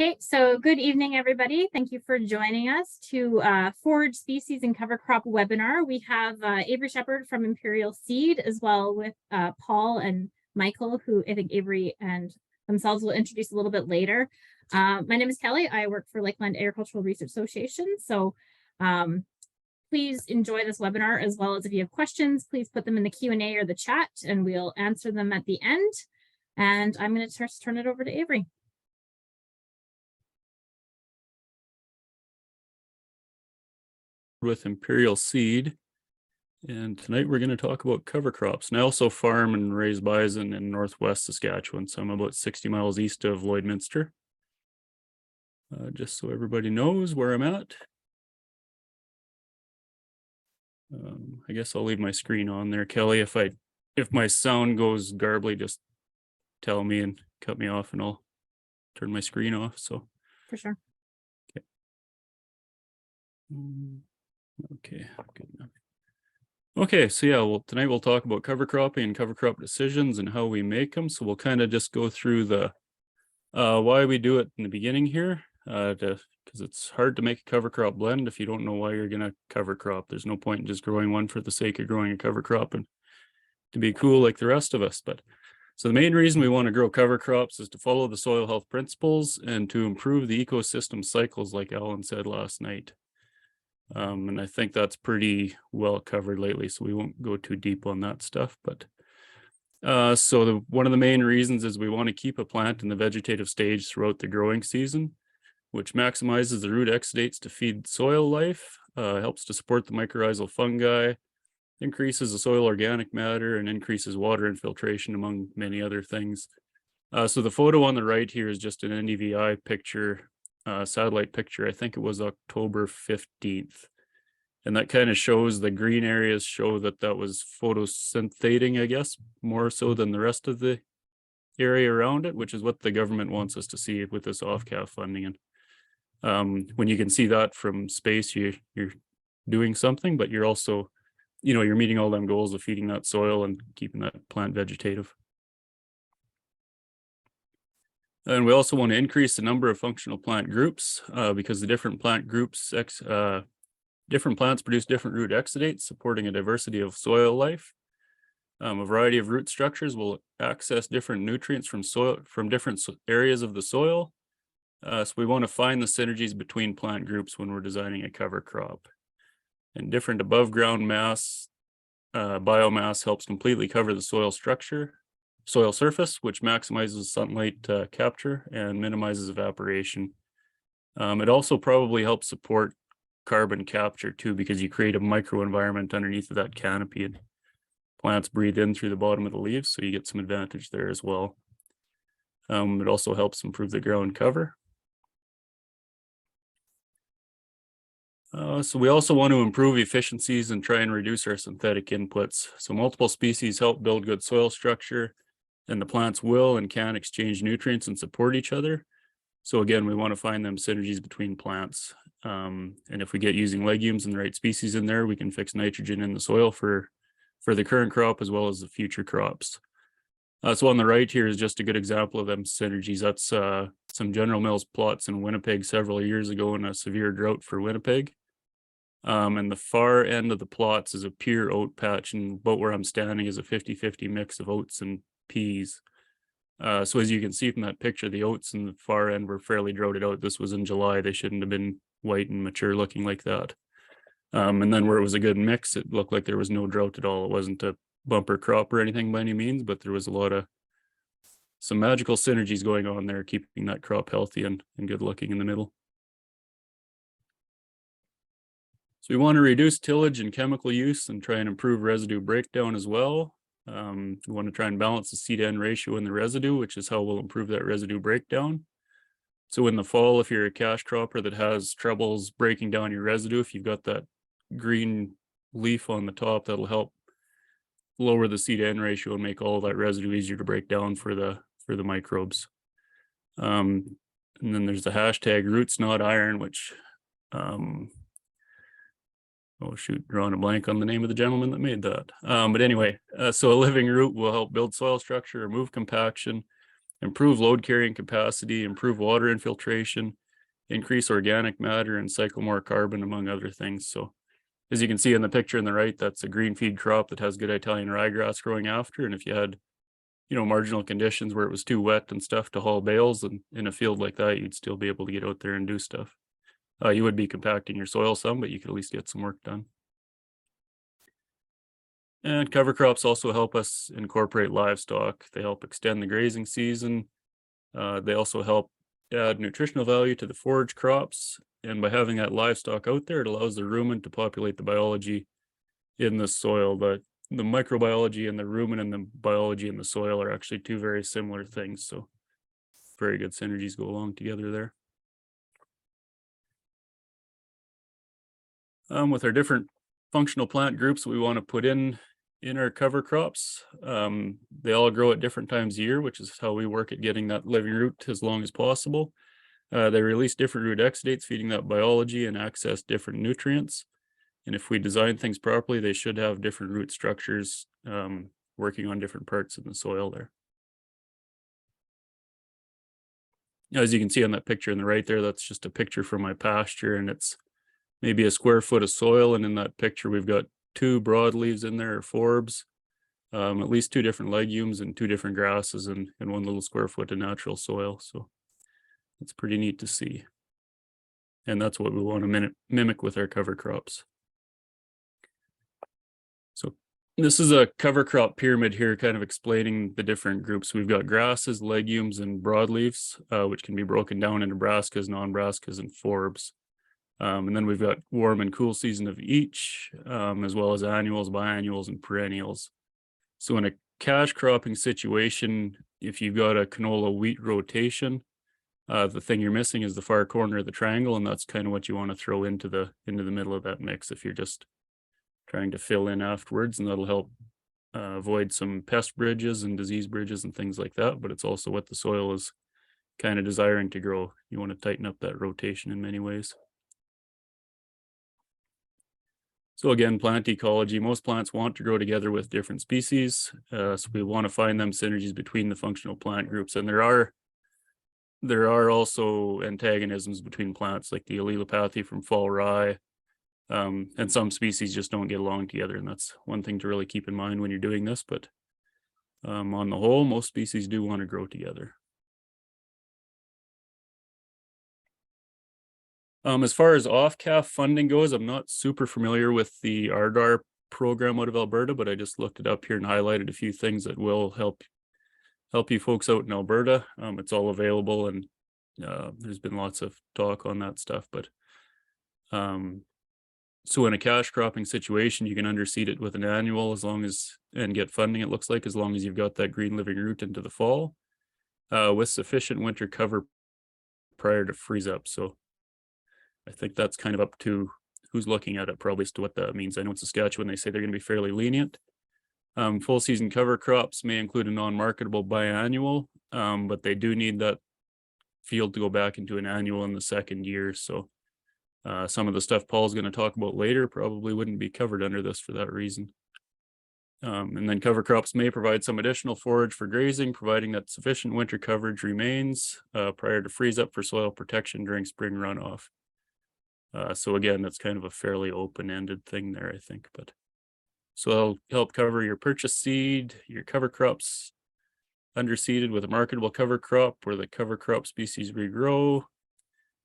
Okay, so good evening, everybody. Thank you for joining us to Forage Species and Cover Crop webinar. We have Avery Shepherd from Imperial Seed, as well with Paul and Michael, who I think Avery and themselves will introduce a little bit later. My name is Kelly. I work for Lakeland Agricultural Research Association. So please enjoy this webinar, as well as if you have questions, please put them in the Q&A or the chat, and we'll answer them at the end. And I'm going to just turn it over to Avery. With Imperial Seed, and tonight we're going to talk about cover crops. And I also farm and raise bison in northwest Saskatchewan, so I'm about 60 miles east of Lloydminster. Just so everybody knows where I'm at. I guess I'll leave my screen on there, Kelly. If my sound goes garbly, just tell me and cut me off, and I'll turn my screen off. So for sure. Okay. Okay, good enough. Okay, so yeah, well, tonight we'll talk about cover cropping and cover crop decisions and how we make them. So we'll kind of just go through the why we do it in the beginning here, because it's hard to make a cover crop blend if you don't know why you're going to cover crop. There's no point in just growing one for the sake of growing a cover crop and to be cool like the rest of us. But so the main reason we want to grow cover crops is to follow the soil health principles and to improve the ecosystem cycles, like Alan said last night. And I think that's pretty well covered lately, so we won't go too deep on that stuff. But one of the main reasons is we want to keep a plant in the vegetative stage throughout the growing season, which maximizes the root exudates to feed soil life, helps to support the mycorrhizal fungi, increases the soil organic matter, and increases water infiltration, among many other things. So the photo on the right here is just an NDVI picture, satellite picture. I think it was October 15th. And that kind of shows the green areas show that was photosyntheting, I guess, more so than the rest of the area around it, which is what the government wants us to see with this off-calf funding. And when you can see that from space, you're doing something, but you're also, you're meeting all them goals of feeding that soil and keeping that plant vegetative. And we also want to increase the number of functional plant groups because the different plant groups, different plants produce different root exudates, supporting a diversity of soil life. A variety of root structures will access different nutrients from different areas of the soil. So we want to find the synergies between plant groups when we're designing a cover crop. And different above ground mass, biomass helps completely cover the soil surface, which maximizes sunlight capture and minimizes evaporation. It also probably helps support carbon capture too, because you create a microenvironment underneath of that canopy, and plants breathe in through the bottom of the leaves, so you get some advantage there as well. It also helps improve the ground cover. So we also want to improve efficiencies and try and reduce our synthetic inputs. So multiple species help build good soil structure, and the plants will and can exchange nutrients and support each other. So again, we want to find them synergies between plants. And if we get using legumes and the right species in there, we can fix nitrogen in the soil for the current crop as well as the future crops. So on the right here is just a good example of them synergies. That's some General Mills plots in Winnipeg several years ago in a severe drought for Winnipeg. And the far end of the plots is a pure oat patch, and about where I'm standing is a 50-50 mix of oats and peas. So as you can see from that picture, the oats in the far end were fairly droughted out. This was in July. They shouldn't have been white and mature looking like that. And then where it was a good mix, it looked like there was no drought at all. It wasn't a bumper crop or anything by any means, but there was some magical synergies going on there, keeping that crop healthy and good looking in the middle. So we want to reduce tillage and chemical use and try and improve residue breakdown as well. We want to try and balance the seed-to-end ratio in the residue, which is how we'll improve that residue breakdown. So in the fall, if you're a cash cropper that has troubles breaking down your residue, if you've got that green leaf on the top, that'll help lower the seed-to-end ratio and make all that residue easier to break down for the microbes. And then there's the hashtag roots not iron, which oh shoot, drawing a blank on the name of the gentleman that made that. But anyway, so a living root will help build soil structure, remove compaction, improve load carrying capacity, improve water infiltration, increase organic matter, and cycle more carbon, among other things. So as you can see in the picture on the right, that's a green feed crop that has good Italian ryegrass growing after. And if you had, you know, marginal conditions where it was too wet and stuff to haul bales, and in a field like that, you'd still be able to get out there and do stuff. You would be compacting your soil some, but you could at least get some work done. And cover crops also help us incorporate livestock. They help extend the grazing season. They also help add nutritional value to the forage crops. And by having that livestock out there, it allows the rumen to populate the biology in the soil. But the microbiology and the rumen and the biology in the soil are actually two very similar things. So very good synergies go along together there. With our different functional plant groups we want to put in our cover crops, they all grow at different times a year, which is how we work at getting that living root as long as possible. They release different root exudates, feeding that biology and access different nutrients. And if we design things properly, they should have different root structures working on different parts of the soil there. As you can see on that picture on the right there, that's just a picture from my pasture, and it's maybe a square foot of soil. And in that picture, we've got 2 broadleaves in there, or forbs, at least 2 different legumes and 2 different grasses, and 1 little square foot of natural soil. So it's pretty neat to see. And that's what we want to mimic with our cover crops. So this is a cover crop pyramid here, kind of explaining the different groups. We've got grasses, legumes, and broadleaves, which can be broken down into brassicas, non-brassicas, and forbs. And then we've got warm and cool season of each, as well as annuals, biannuals, and perennials. So in a cash cropping situation, if you've got a canola wheat rotation, the thing you're missing is the far corner of the triangle, and that's kind of what you want to throw into the middle of that mix if you're just trying to fill in afterwards, and that'll help avoid some pest bridges and disease bridges and things like that. But it's also what the soil is kind of desiring to grow. You want to tighten up that rotation in many ways. So again, plant ecology, most plants want to grow together with different species. So we want to find them synergies between the functional plant groups. And there are also antagonisms between plants, like the allelopathy from fall rye. And some species just don't get along together. And that's one thing to really keep in mind when you're doing this. But on the whole, most species do want to grow together. As far as off-calf funding goes, I'm not super familiar with the RDAR program out of Alberta, but I just looked it up here and highlighted a few things that will help you folks out in Alberta. It's all available, and there's been lots of talk on that stuff. But so in a cash cropping situation, you can underseed it with an annual and get funding, it looks like, as long as you've got that green living root into the fall, with sufficient winter cover prior to freeze up. So I think that's kind of up to who's looking at it, probably, as to what that means. I know in Saskatchewan, they say they're going to be fairly lenient. Full season cover crops may include a non-marketable biannual, but they do need that field to go back into an annual in the second year. So some of the stuff Paul's going to talk about later probably wouldn't be covered under this for that reason. And then cover crops may provide some additional forage for grazing, providing that sufficient winter coverage remains prior to freeze up for soil protection during spring runoff. So again, that's kind of a fairly open-ended thing there, I think. But so it'll help cover your purchase seed, your cover crops underseeded with a marketable cover crop where the cover crop species regrow.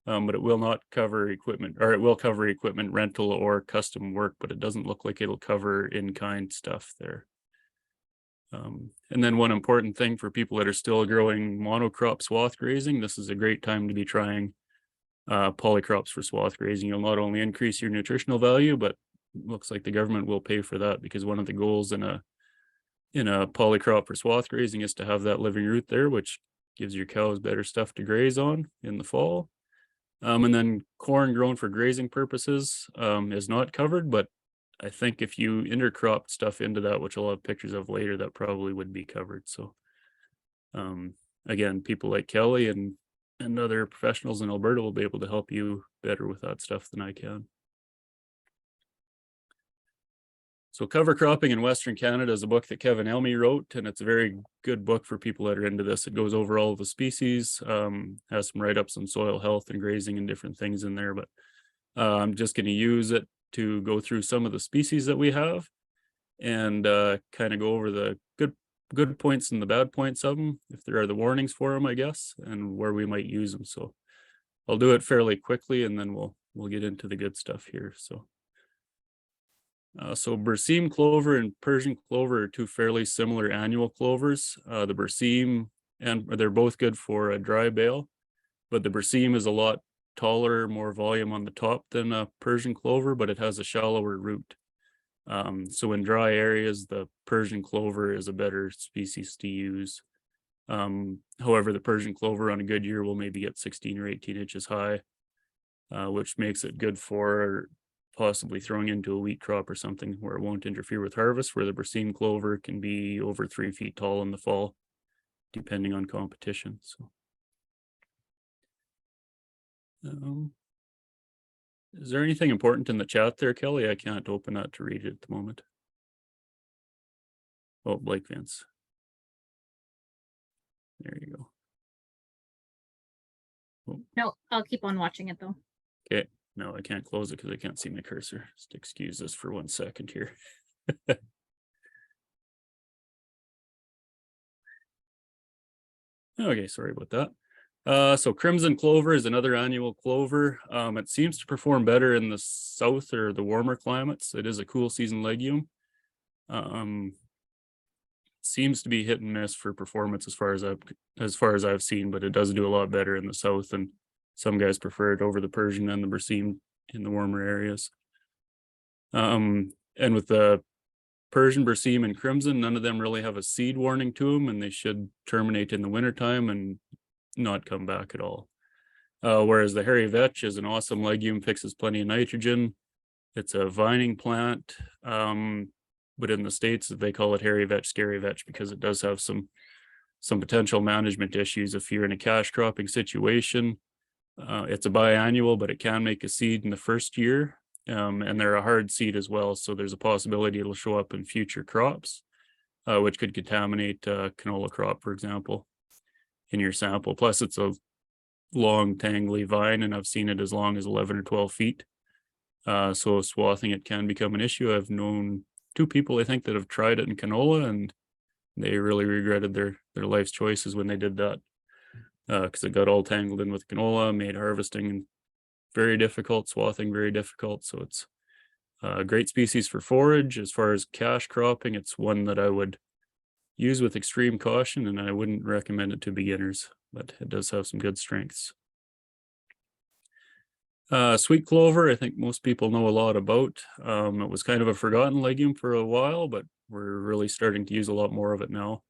But it will not cover equipment, or it will cover equipment rental or custom work, but it doesn't look like it'll cover in-kind stuff there. And then one important thing for people that are still growing monocrop swath grazing, this is a great time to be trying polycrops for swath grazing. You'll not only increase your nutritional value, but it looks like the government will pay for that, because one of the goals in a polycrop for swath grazing is to have that living root there, which gives your cows better stuff to graze on in the fall. And then corn grown for grazing purposes is not covered, but I think if you intercropped stuff into that, which I'll have pictures of later, that probably would be covered. So again, people like Kelly and other professionals in Alberta will be able to help you better with that stuff than I can. So Cover Cropping in Western Canada is a book that Kevin Elmy wrote, and it's a very good book for people that are into this. It goes over all of the species, has some write-ups on soil health and grazing and different things in there, but I'm just going to use it to go through some of the species that we have and kind of go over the good points and the bad points of them, if there are the warnings for them, I guess, and where we might use them. So I'll do it fairly quickly, and then we'll get into the good stuff here. So Berseem clover and Persian clover are two fairly similar annual clovers. The Berseem, and they're both good for a dry bale, but the Berseem is a lot taller, more volume on the top than a Persian clover, but it has a shallower root. So in dry areas, the Persian clover is a better species to use. However, the Persian clover on a good year will maybe get 16 or 18 inches high, which makes it good for possibly throwing into a wheat crop or something where it won't interfere with harvest, where the Berseem clover can be over 3 feet tall in the fall, depending on competition. So, is there anything important in the chat there, Kelly? I can't open that to read it at the moment. Oh, Blake Vince. There you go. Oh. No, I'll keep on watching it though. Okay. No, I can't close it because I can't see my cursor. Just excuse this for 1 second here. Okay, sorry about that. So crimson clover is another annual clover. It seems to perform better in the south or the warmer climates. It is a cool season legume. Seems to be hit and miss for performance as far as I've seen, but it does do a lot better in the south, and some guys prefer it over the Persian and the Berseem in the warmer areas. And with the Persian, Berseem, and crimson, none of them really have a seed warning to them, and they should terminate in the wintertime and not come back at all. Whereas the hairy vetch is an awesome legume, fixes plenty of nitrogen. It's a vining plant, but in the States they call it hairy vetch, scary vetch, because it does have some potential management issues if you're in a cash cropping situation. It's a biannual, but it can make a seed in the first year, and they're a hard seed as well, so there's a possibility it'll show up in future crops, which could contaminate canola crop, for example, in your sample. Plus, it's a long, tangly vine, and I've seen it as long as 11 or 12 feet. So swathing it can become an issue. I've known 2 people, I think, that have tried it in canola, and they really regretted their life's choices when they did that, because it got all tangled in with canola, made harvesting very difficult, swathing very difficult. So it's a great species for forage. As far as cash cropping, it's one that I would use with extreme caution, and I wouldn't recommend it to beginners, but it does have some good strengths. Sweet clover, I think most people know a lot about. It was kind of a forgotten legume for a while, but we're really starting to use a lot more of it now,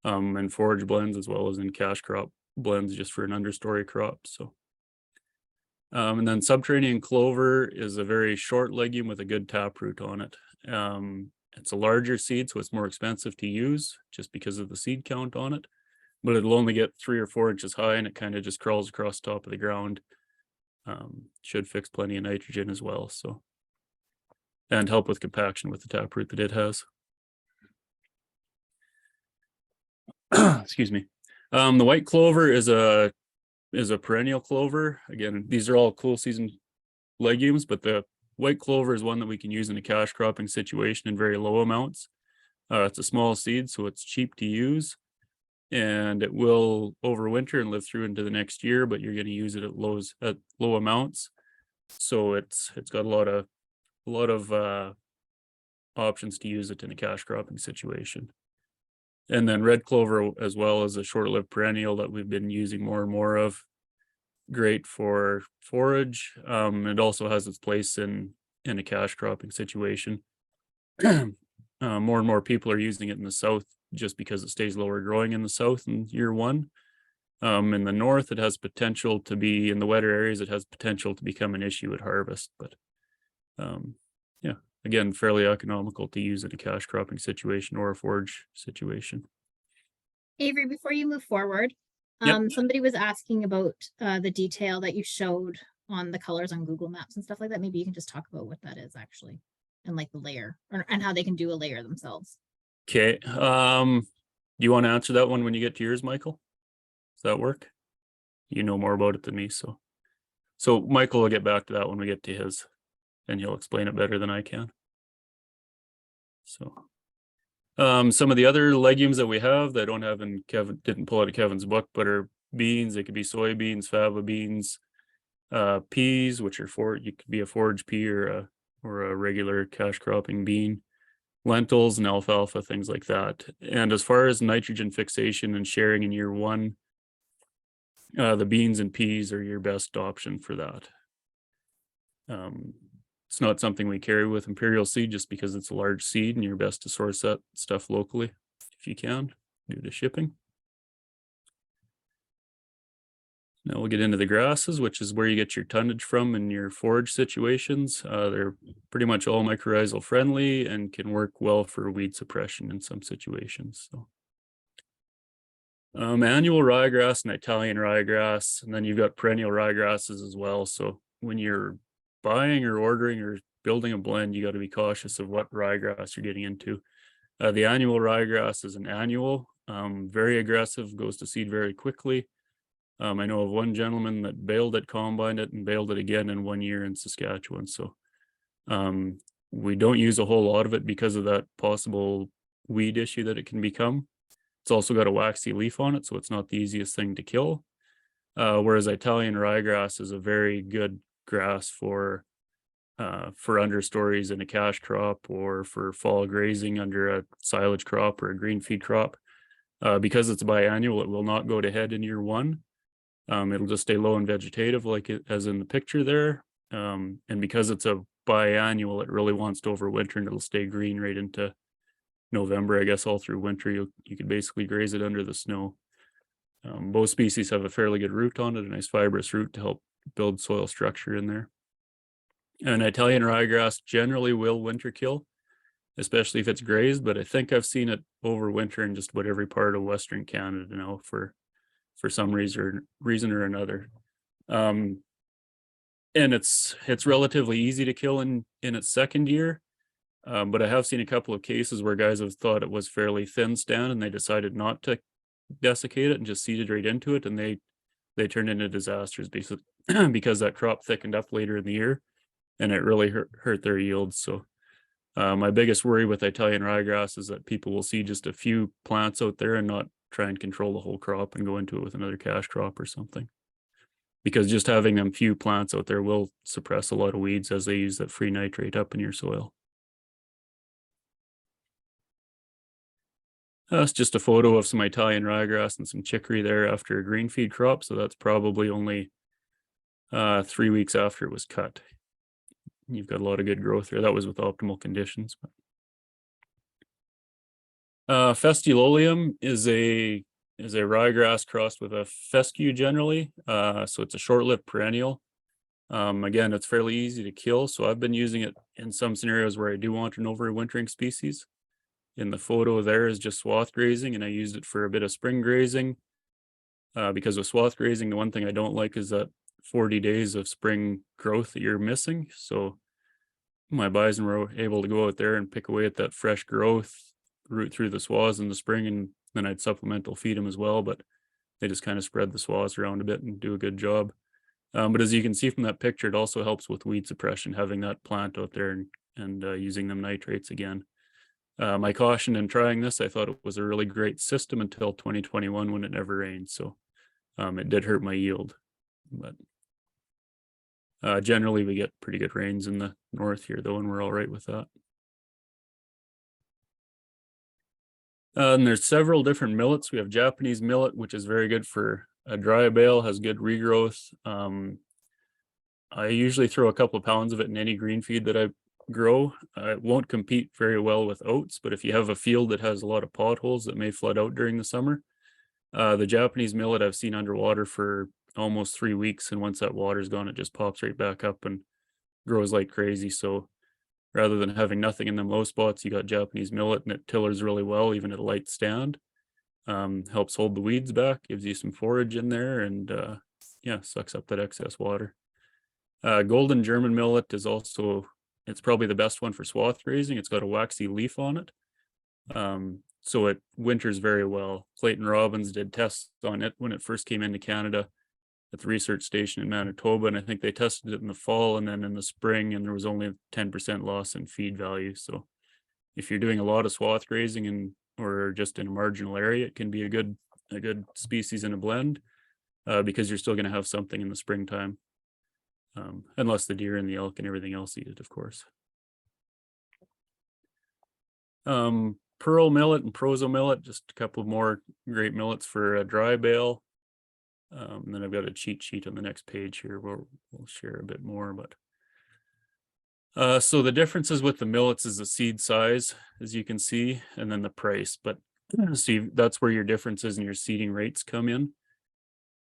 in forage blends as well as in cash crop blends, just for an understory crop. So, and then subterranean clover is a very short legume with a good taproot on it. It's a larger seed, so it's more expensive to use just because of the seed count on it, but it'll only get 3 or 4 inches high, and it kind of just crawls across the top of the ground. Should fix plenty of nitrogen as well, so, and help with compaction with the taproot that it has. Excuse me. The white clover is a perennial clover. Again, these are all cool season legumes, but the white clover is one that we can use in a cash cropping situation in very low amounts. It's a small seed, so it's cheap to use, and it will overwinter and live through into the next year, but you're going to use it at low amounts. So it's got a lot of options to use it in a cash cropping situation. And then red clover as well as a short-lived perennial that we've been using more and more of. Great for forage. It also has its place in a cash cropping situation. More and more people are using it in the south just because it stays lower growing in the south in year 1. In the north, it has potential to be, in the wetter areas, it has potential to become an issue at harvest. But yeah, again, fairly economical to use in a cash cropping situation or a forage situation. Avery, before you move forward, somebody was asking about the detail that you showed on the colors on Google Maps and stuff like that. Maybe you can just talk about what that is actually. and like the layer and how they can do a layer themselves. Okay. Do you want to answer that one when you get to yours, Michael? Does that work? You know more about it than me, so Michael will get back to that when we get to his, and he'll explain it better than I can. So some of the other legumes that we have that I don't have in didn't pull out of Kevin's book, but are beans. They could be soybeans, fava beans, peas, which are you could be a forage pea or a regular cash cropping bean, lentils and alfalfa, things like that. And as far as nitrogen fixation and sharing in year one, the beans and peas are your best option for that. It's not something we carry with Imperial seed just because it's a large seed, and you're best to source that stuff locally if you can due to shipping. Now we'll get into the grasses, which is where you get your tonnage from in your forage situations. They're pretty much all mycorrhizal friendly and can work well for weed suppression in some situations. So, annual ryegrass and Italian ryegrass, and then you've got perennial ryegrasses as well. So when you're buying or ordering or building a blend, you got to be cautious of what ryegrass you're getting into. The annual ryegrass is an annual, very aggressive, goes to seed very quickly. I know of one gentleman that baled it, combined it, and baled it again in 1 year in Saskatchewan. So we don't use a whole lot of it because of that possible weed issue that it can become. It's also got a waxy leaf on it, so it's not the easiest thing to kill. Whereas Italian ryegrass is a very good grass for understories in a cash crop or for fall grazing under a silage crop or a green feed crop. Because it's biannual, it will not go to head in year one. It'll just stay low and vegetative like it as in the picture there. And because it's a biannual, it really wants to overwinter, and it'll stay green right into November, I guess, all through winter. You could basically graze it under the snow. Both species have a fairly good root on it, a nice fibrous root to help build soil structure in there. And Italian ryegrass generally will winter kill, especially if it's grazed, but I think I've seen it overwinter in just about every part of Western Canada now for some reason or another. And it's relatively easy to kill in its second year. But I have seen a couple of cases where guys have thought it was fairly thin stand and they decided not to desiccate it and just seeded right into it, and they turned into disasters because that crop thickened up later in the year and it really hurt their yields. So my biggest worry with Italian ryegrass is that people will see just a few plants out there and not try and control the whole crop and go into it with another cash crop or something, because just having them few plants out there will suppress a lot of weeds as they use that free nitrate up in your soil. That's just a photo of some Italian ryegrass and some chicory there after a green feed crop. So that's probably only 3 weeks after it was cut. You've got a lot of good growth there. That was with optimal conditions. Festulolium is a ryegrass crossed with a fescue generally. So it's a short-lived perennial. Again, it's fairly easy to kill. So I've been using it in some scenarios where I do want an overwintering species. In the photo there is just swath grazing, and I used it for a bit of spring grazing. Because with swath grazing, the one thing I don't like is that 40 days of spring growth that you're missing. So my bison were able to go out there and pick away at that fresh growth, root through the swaths in the spring, and then I'd supplemental feed them as well, but they just kind of spread the swaths around a bit and do a good job. But as you can see from that picture, it also helps with weed suppression, having that plant out there and using them nitrates again. My caution in trying this, I thought it was a really great system until 2021 when it never rained. So it did hurt my yield, but generally we get pretty good rains in the north here though, and we're all right with that. And there's several different millets. We have Japanese millet, which is very good for a dry bale, has good regrowth. I usually throw a couple of pounds of it in any green feed that I grow. It won't compete very well with oats, but if you have a field that has a lot of potholes that may flood out during the summer, the Japanese millet I've seen underwater for almost 3 weeks, and once that water's gone, it just pops right back up and grows like crazy. So rather than having nothing in them low spots, you got Japanese millet, and it tillers really well, even at a light stand. Helps hold the weeds back, gives you some forage in there, and yeah, sucks up that excess water. Golden German millet is also It's probably the best one for swath grazing. It's got a waxy leaf on it. So it winters very well. Clayton Robbins did tests on it when it first came into Canada at the research station in Manitoba, and I think they tested it in the fall and then in the spring, and there was only 10% loss in feed value. So if you're doing a lot of swath grazing or just in a marginal area, it can be a good species in a blend, because you're still going to have something in the springtime, unless the deer and the elk and everything else eat it, of course. Pearl millet and proso millet, just a couple more great millets for a dry bale. And then I've got a cheat sheet on the next page here where we'll share a bit more, but so the differences with the millets is the seed size, as you can see, and then the price. But see, that's where your differences in your seeding rates come in.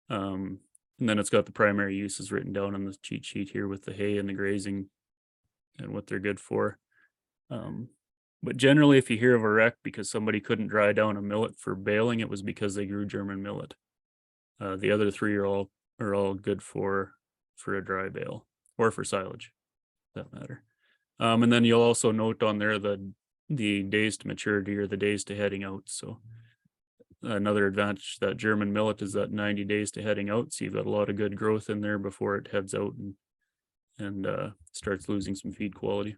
And then it's got the primary uses written down on the cheat sheet here with the hay and the grazing and what they're good for. But generally, if you hear of a wreck because somebody couldn't dry down a millet for baling, it was because they grew German millet. The other three are all good for a dry bale or for silage, for that matter. And then you'll also note on there the days to maturity or the days to heading out. So another advantage that German millet is that 90 days to heading out. So you've got a lot of good growth in there before it heads out and starts losing some feed quality.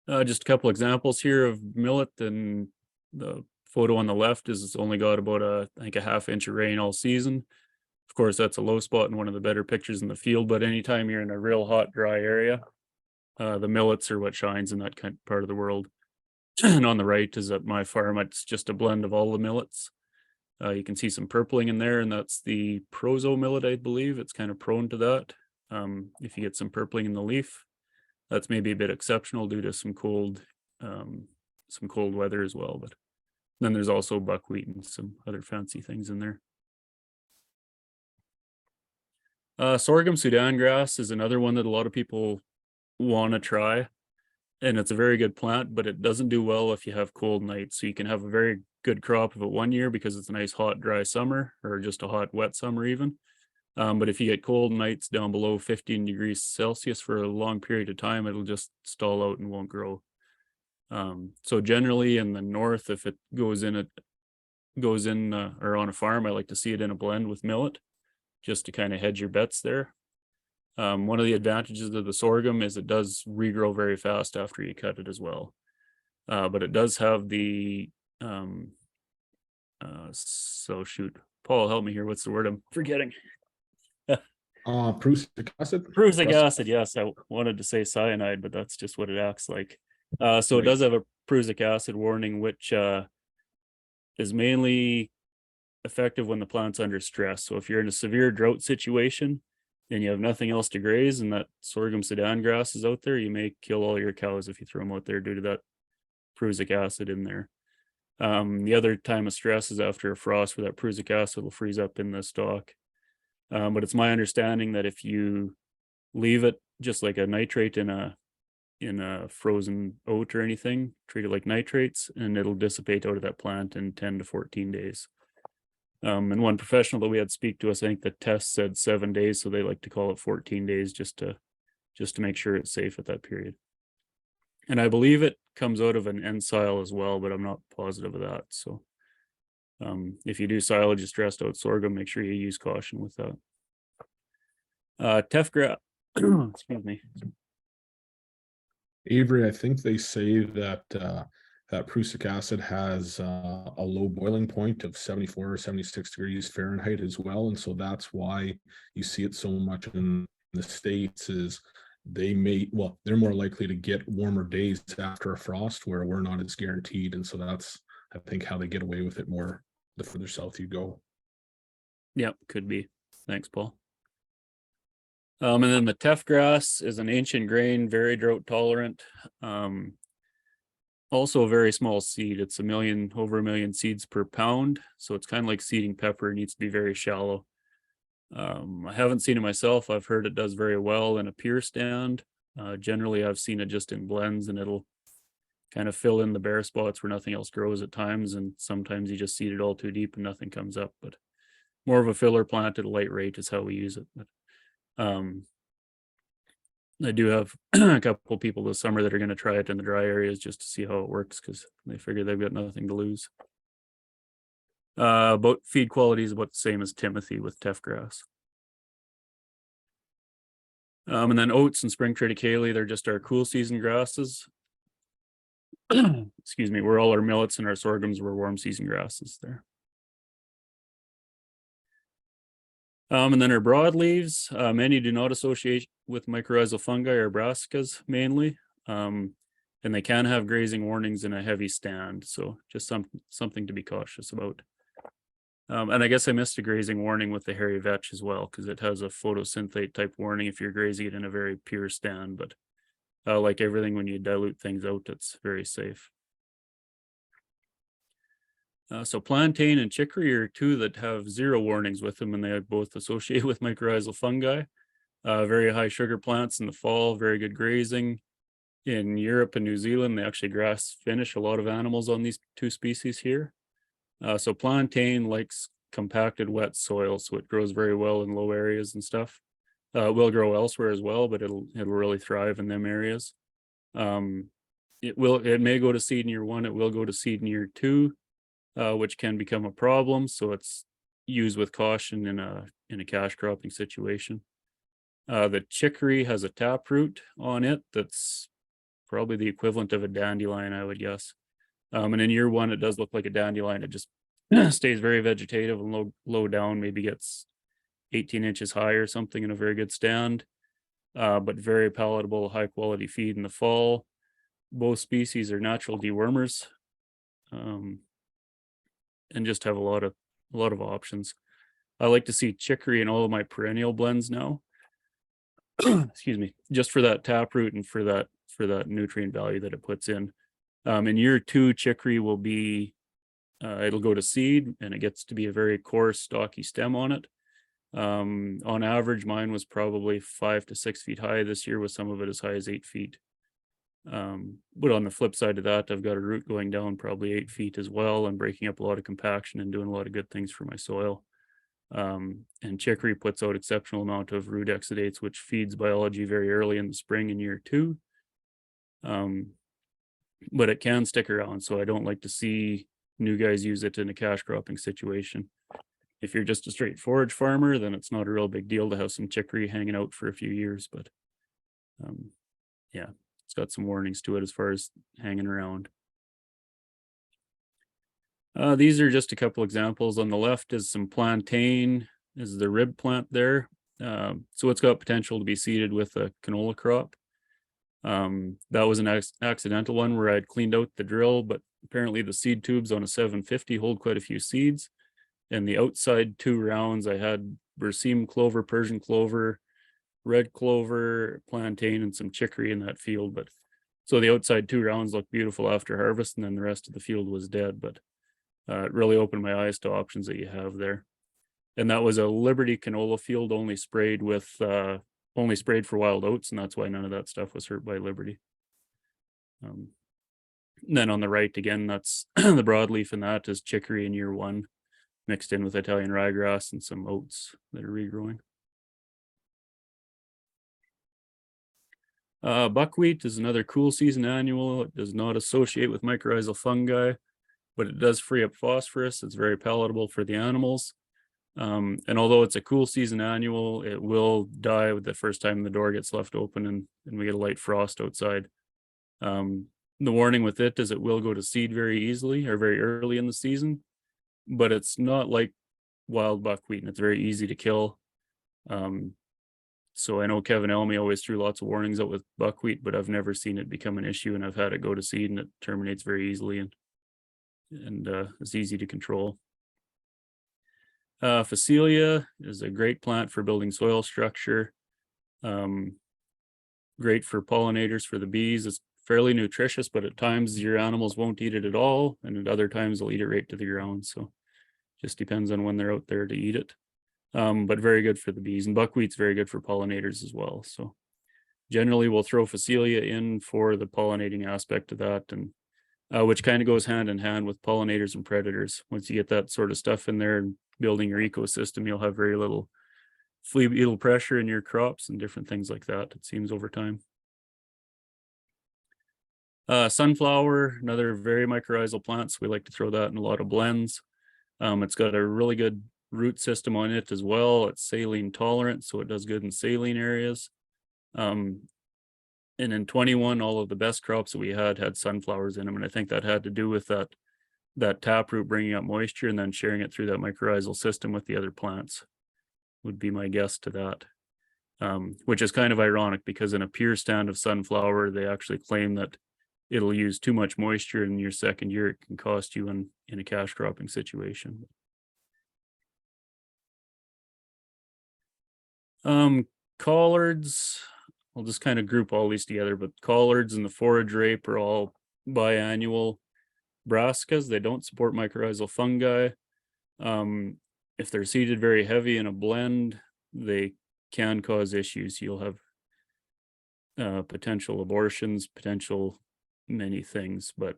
Just a couple examples here of millet, and the photo on the left is it's only got about I think a half-inch of rain all season. Of course, that's a low spot and one of the better pictures in the field, but anytime you're in a real hot, dry area, the millets are what shines in that kind of part of the world. And on the right is at my farm, it's just a blend of all the millets. You can see some purpling in there, and that's the proso millet, I believe. It's kind of prone to that. If you get some purpling in the leaf, that's maybe a bit exceptional due to some cold weather as well. But then there's also buckwheat and some other fancy things in there. Sorghum Sudan grass is another one that a lot of people want to try, and it's a very good plant, but it doesn't do well if you have cold nights. So you can have a very good crop of it one year because it's a nice hot, dry summer, or just a hot, wet summer even. But if you get cold nights down below 15 degrees Celsius for a long period of time, it'll just stall out and won't grow. So generally in the north, if it goes in or on a farm, I like to see it in a blend with millet, just to kind of hedge your bets there. One of the advantages of the sorghum is it does regrow very fast after you cut it as well. But it does have the so shoot, Paul, help me here. What's the word I'm forgetting? Prussic acid. Prussic acid, yes. I wanted to say cyanide, but that's just what it acts like. So it does have a prussic acid warning, which is mainly effective when the plant's under stress. So if you're in a severe drought situation and you have nothing else to graze and that sorghum Sudan grass is out there, you may kill all your cows if you throw them out there due to that prussic acid in there. The other time of stress is after a frost, where that prussic acid will freeze up in the stalk. But it's my understanding that if you leave it just like a nitrate in a frozen oat or anything, treat it like nitrates, and it'll dissipate out of that plant in 10 to 14 days. And one professional that we had speak to us, I think the test said 7 days, so they like to call it 14 days just to make sure it's safe at that period. And I believe it comes out of an N-sile as well, but I'm not positive of that. So if you do silage of stressed out sorghum, make sure you use caution with that. Teff grass, excuse me. Avery, I think they say that that prussic acid has a low boiling point of 74 or 76 degrees Fahrenheit as well, and so that's why you see it so much in the States. Is they're more likely to get warmer days after a frost, where we're not as guaranteed, and so that's, I think, how they get away with it more the further south you go. Yep, could be. Thanks, Paul. And then the teff grass is an ancient grain, very drought tolerant. Also a very small seed. It's over a million seeds per pound. So it's kind of like seeding pepper. It needs to be very shallow. I haven't seen it myself. I've heard it does very well in a pier stand. Generally, I've seen it just in blends, and it'll kind of fill in the bare spots where nothing else grows at times. And sometimes you just seed it all too deep and nothing comes up. But more of a filler plant at a light rate is how we use it. But I do have a couple people this summer that are going to try it in the dry areas just to see how it works, because they figure they've got nothing to lose. About feed quality is about the same as Timothy with teff grass. And then oats and spring triticale, they're just our cool season grasses. Excuse me, where all our millets and our sorghums were warm season grasses there. And then our broadleaves, many do not associate with mycorrhizal fungi or brassicas mainly. And they can have grazing warnings in a heavy stand. So just something to be cautious about. And I guess I missed a grazing warning with the hairy vetch as well, because it has a photosynthate type warning if you're grazing it in a very pure stand. But like everything, when you dilute things out, it's very safe. So plantain and chicory are two that have 0 warnings with them, and they both associate with mycorrhizal fungi. Very high sugar plants in the fall, very good grazing. In Europe and New Zealand, they actually grass finish a lot of animals on these 2 species here. So plantain likes compacted wet soil, so it grows very well in low areas and stuff. It will grow elsewhere as well, but it'll really thrive in them areas. It may go to seed in year 1, it will go to seed in year 2. Which can become a problem. So it's used with caution in a cash cropping situation. The chicory has a taproot on it that's probably the equivalent of a dandelion, I would guess. And in year 1, it does look like a dandelion. It just stays very vegetative and low down, maybe gets 18 inches high or something in a very good stand. But very palatable, high quality feed in the fall. Both species are natural dewormers. And just have a lot of options. I like to see chicory in all of my perennial blends now. Excuse me, just for that taproot and for that nutrient value that it puts in. In year 2, chicory will be it'll go to seed, and it gets to be a very coarse, stocky stem on it. On average, mine was probably 5 to 6 feet high this year, with some of it as high as 8 feet. But on the flip side of that, I've got a root going down probably 8 feet as well, and breaking up a lot of compaction and doing a lot of good things for my soil. And chicory puts out exceptional amount of root exudates, which feeds biology very early in the spring in year 2. But it can stick around, so I don't like to see new guys use it in a cash cropping situation. If you're just a straight forage farmer, then it's not a real big deal to have some chicory hanging out for a few years, but yeah. It's got some warnings to it as far as hanging around. These are just a couple examples. On the left is some plantain, is the rib plant there. So it's got potential to be seeded with a canola crop. That was an accidental one where I'd cleaned out the drill, but apparently the seed tubes on a 750 hold quite a few seeds. And the outside 2 rounds, I had berseem clover, Persian clover, red clover, plantain, and some chicory in that field. But so the outside 2 rounds looked beautiful after harvest, and then the rest of the field was dead. But it really opened my eyes to options that you have there. And that was a Liberty canola field, only sprayed for wild oats, and that's why none of that stuff was hurt by Liberty. Then on the right again, that's the broadleaf, and that is chicory in year 1, mixed in with Italian ryegrass and some oats that are regrowing. Buckwheat is another cool season annual. It does not associate with mycorrhizal fungi, but it does free up phosphorus. It's very palatable for the animals. And although it's a cool season annual, it will die with the first time the door gets left open and we get a light frost outside. The warning with it is it will go to seed very easily or very early in the season, but it's not like wild buckwheat, and it's very easy to kill. So I know Kevin Elmy always threw lots of warnings out with buckwheat, but I've never seen it become an issue, and I've had it go to seed and it terminates very easily and it's easy to control. Phacelia is a great plant for building soil structure. Great for pollinators, for the bees. It's fairly nutritious, but at times your animals won't eat it at all, and at other times they'll eat it right to the ground. So just depends on when they're out there to eat it. But very good for the bees, and buckwheat's very good for pollinators as well. So generally we'll throw Phacelia in for the pollinating aspect of that, and which kind of goes hand in hand with pollinators and predators. Once you get that sort of stuff in there and building your ecosystem, you'll have very little flea beetle pressure in your crops and different things like that, it seems, over time. Sunflower, another very mycorrhizal plant, so we like to throw that in a lot of blends. It's got a really good root system on it as well. It's saline tolerant, so it does good in saline areas. And in 21, all of the best crops that we had sunflowers in them, and I think that had to do with that taproot bringing up moisture and then sharing it through that mycorrhizal system with the other plants, would be my guess to that. Which is kind of ironic, because in a pure stand of sunflower, they actually claim that it'll use too much moisture in your second year. It can cost you in a cash cropping situation. Collards, I'll just kind of group all these together, but collards and the forage rape are all biannual brassicas. They don't support mycorrhizal fungi. If they're seeded very heavy in a blend, they can cause issues. You'll have potential abortions, potential many things, but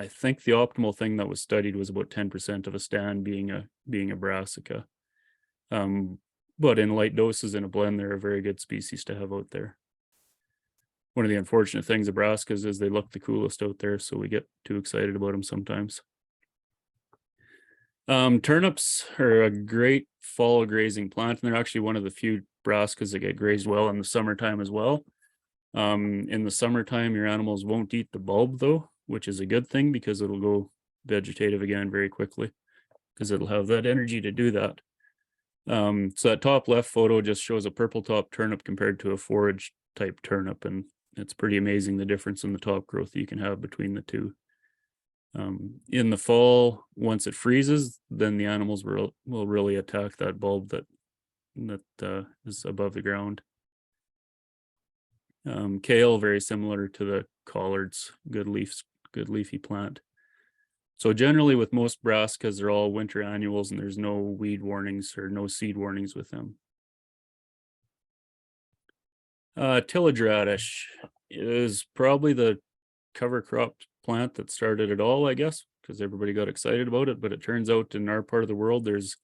I think the optimal thing that was studied was about 10% of a stand being a brassica. But in light doses in a blend, they're a very good species to have out there. One of the unfortunate things of brassicas is they look the coolest out there, so we get too excited about them sometimes. Turnips are a great fall grazing plant, and they're actually one of the few brassicas that get grazed well in the summertime as well. In the summertime, your animals won't eat the bulb though, which is a good thing, because it'll go vegetative again very quickly, because it'll have that energy to do that. So that top left photo just shows a purple top turnip compared to a forage type turnip, and it's pretty amazing the difference in the top growth you can have between the two. In the fall, once it freezes, then the animals will really attack that bulb that is above the ground. Kale, very similar to the collards, good leafy plant. So generally with most brassicas, they're all winter annuals, and there's no weed warnings or no seed warnings with them. Tillage radish is probably the cover crop plant that started it all, I guess, because everybody got excited about it, but it turns out in our part of the world, there's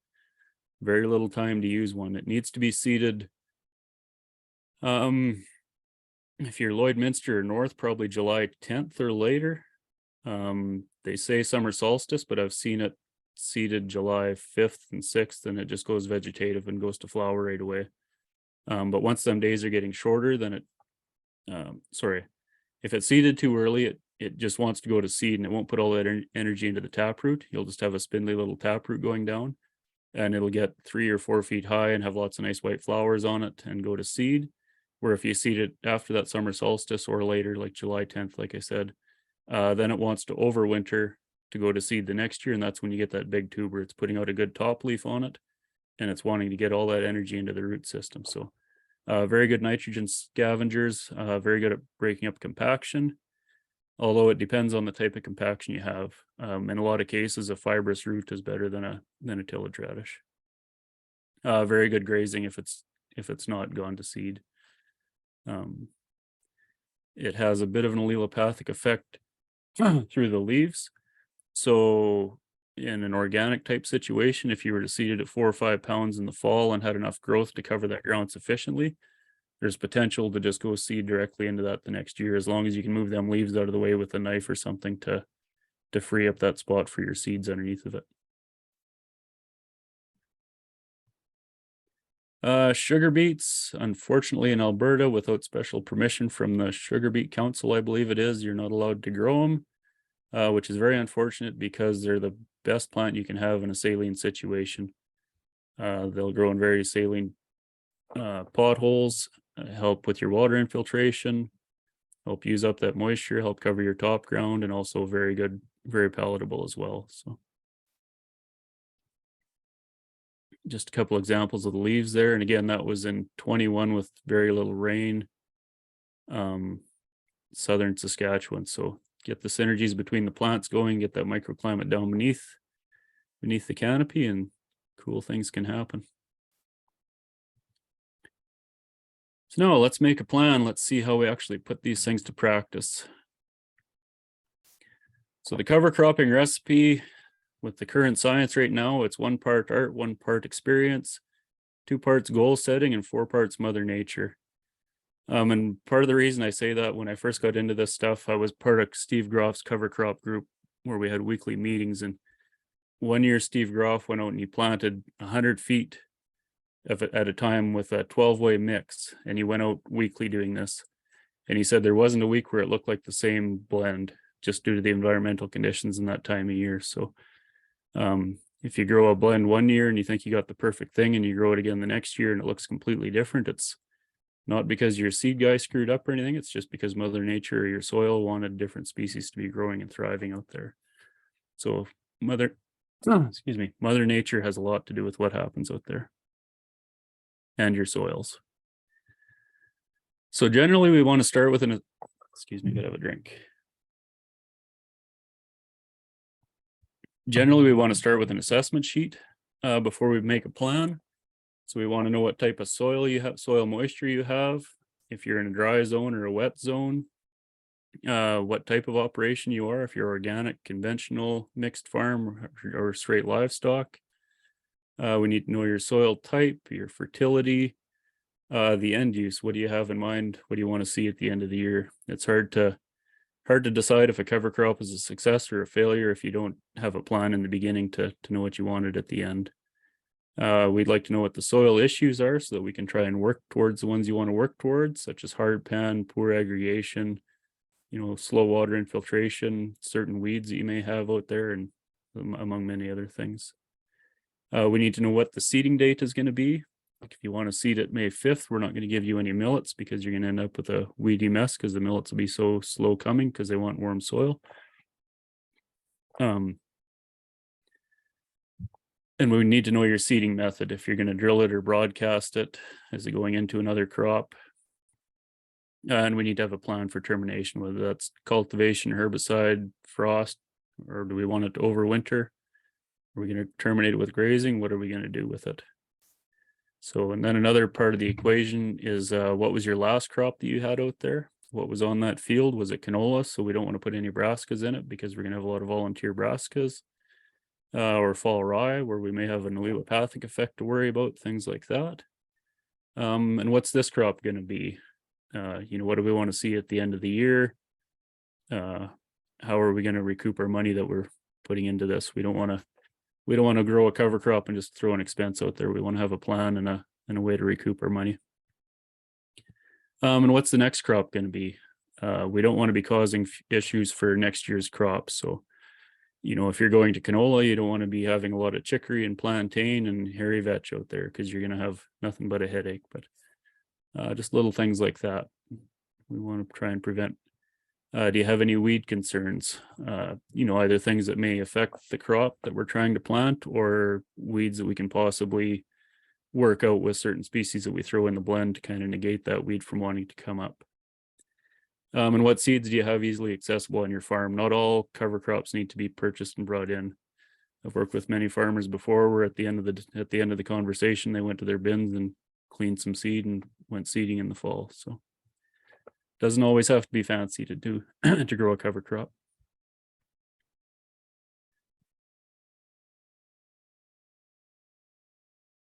very little time to use one. It needs to be seeded. If you're Lloydminster or North, probably July 10th or later. They say summer solstice, but I've seen it seeded July 5th and 6th, and it just goes vegetative and goes to flower right away. But once them days are getting shorter, then if it's seeded too early, it just wants to go to seed, and it won't put all that energy into the taproot. You'll just have a spindly little taproot going down, and it'll get 3 or 4 feet high and have lots of nice white flowers on it and go to seed. Where if you seed it after that summer solstice or later, like July 10th, like I said, then it wants to overwinter to go to seed the next year, and that's when you get that big tuber. It's putting out a good top leaf on it, and it's wanting to get all that energy into the root system. So very good nitrogen scavengers, very good at breaking up compaction, although it depends on the type of compaction you have. In a lot of cases, a fibrous root is better than a tillage radish. Very good grazing if it's not gone to seed. It has a bit of an allelopathic effect through the leaves. So in an organic type situation, if you were to seed it at 4 or 5 pounds in the fall and had enough growth to cover that ground sufficiently, there's potential to just go seed directly into that the next year, as long as you can move them leaves out of the way with a knife or something to free up that spot for your seeds underneath of it. Sugar beets, unfortunately in Alberta, without special permission from the Sugar Beet Council, I believe it is, you're not allowed to grow them, which is very unfortunate, because they're the best plant you can have in a saline situation. They'll grow in very saline potholes, help with your water infiltration, help use up that moisture, help cover your top ground, and also very good, very palatable as well. So just a couple examples of the leaves there. And again, that was in 21 with very little rain, southern Saskatchewan. So get the synergies between the plants going, get that microclimate down beneath the canopy, and cool things can happen. So now let's make a plan. Let's see how we actually put these things to practice. So the cover cropping recipe, with the current science right now, it's 1 part art, 1 part experience. 2 parts goal setting and 4 parts Mother Nature. And part of the reason I say that, when I first got into this stuff, I was part of Steve Groff's cover crop group where we had weekly meetings. And one year Steve Groff went out and he planted 100 feet at a time with a 12-way mix. And he went out weekly doing this. And he said there wasn't a week where it looked like the same blend, just due to the environmental conditions in that time of year. So if you grow a blend one year and you think you got the perfect thing and you grow it again the next year and it looks completely different, it's not because your seed guy screwed up or anything. It's just because Mother Nature or your soil wanted different species to be growing and thriving out there. So Mother Nature has a lot to do with what happens out there and your soils. So generally we want to start with gotta have a drink. Generally, we want to start with an assessment sheet before we make a plan. So we want to know what type of soil you have, soil moisture you have, if you're in a dry zone or a wet zone, what type of operation you are, if you're organic, conventional, mixed farm, or straight livestock. We need to know your soil type, your fertility, the end use. What do you have in mind? What do you want to see at the end of the year? It's hard to decide if a cover crop is a success or a failure if you don't have a plan in the beginning to know what you wanted at the end. We'd like to know what the soil issues are so that we can try and work towards the ones you want to work towards, such as hard pan, poor aggregation, slow water infiltration, certain weeds that you may have out there, and among many other things. We need to know what the seeding date is going to be. Like if you want to seed it May 5th, we're not going to give you any millets because you're going to end up with a weedy mess because the millets will be so slow coming because they want warm soil. And we need to know your seeding method, if you're going to drill it or broadcast it as it going into another crop. And we need to have a plan for termination, whether that's cultivation, herbicide, frost, or do we want it to overwinter? Are we going to terminate it with grazing? What are we going to do with it? So, and then another part of the equation is what was your last crop that you had out there? What was on that field? Was it canola? So we don't want to put any brassicas in it because we're going to have a lot of volunteer brassicas. Or fall rye, where we may have an allelopathic effect to worry about, things like that. And what's this crop going to be? What do we want to see at the end of the year? How are we going to recoup our money that we're putting into this? We don't want to grow a cover crop and just throw an expense out there. We want to have a plan and a way to recoup our money. And what's the next crop going to be? We don't want to be causing issues for next year's crops. So if you're going to canola, you don't want to be having a lot of chicory and plantain and hairy vetch out there because you're going to have nothing but a headache. But just little things like that we want to try and prevent. Do you have any weed concerns? Either things that may affect the crop that we're trying to plant or weeds that we can possibly work out with certain species that we throw in the blend to kind of negate that weed from wanting to come up. And what seeds do you have easily accessible on your farm? Not all cover crops need to be purchased and brought in. I've worked with many farmers before where at the end of the conversation, they went to their bins and cleaned some seed and went seeding in the fall. So it doesn't always have to be fancy to do to grow a cover crop.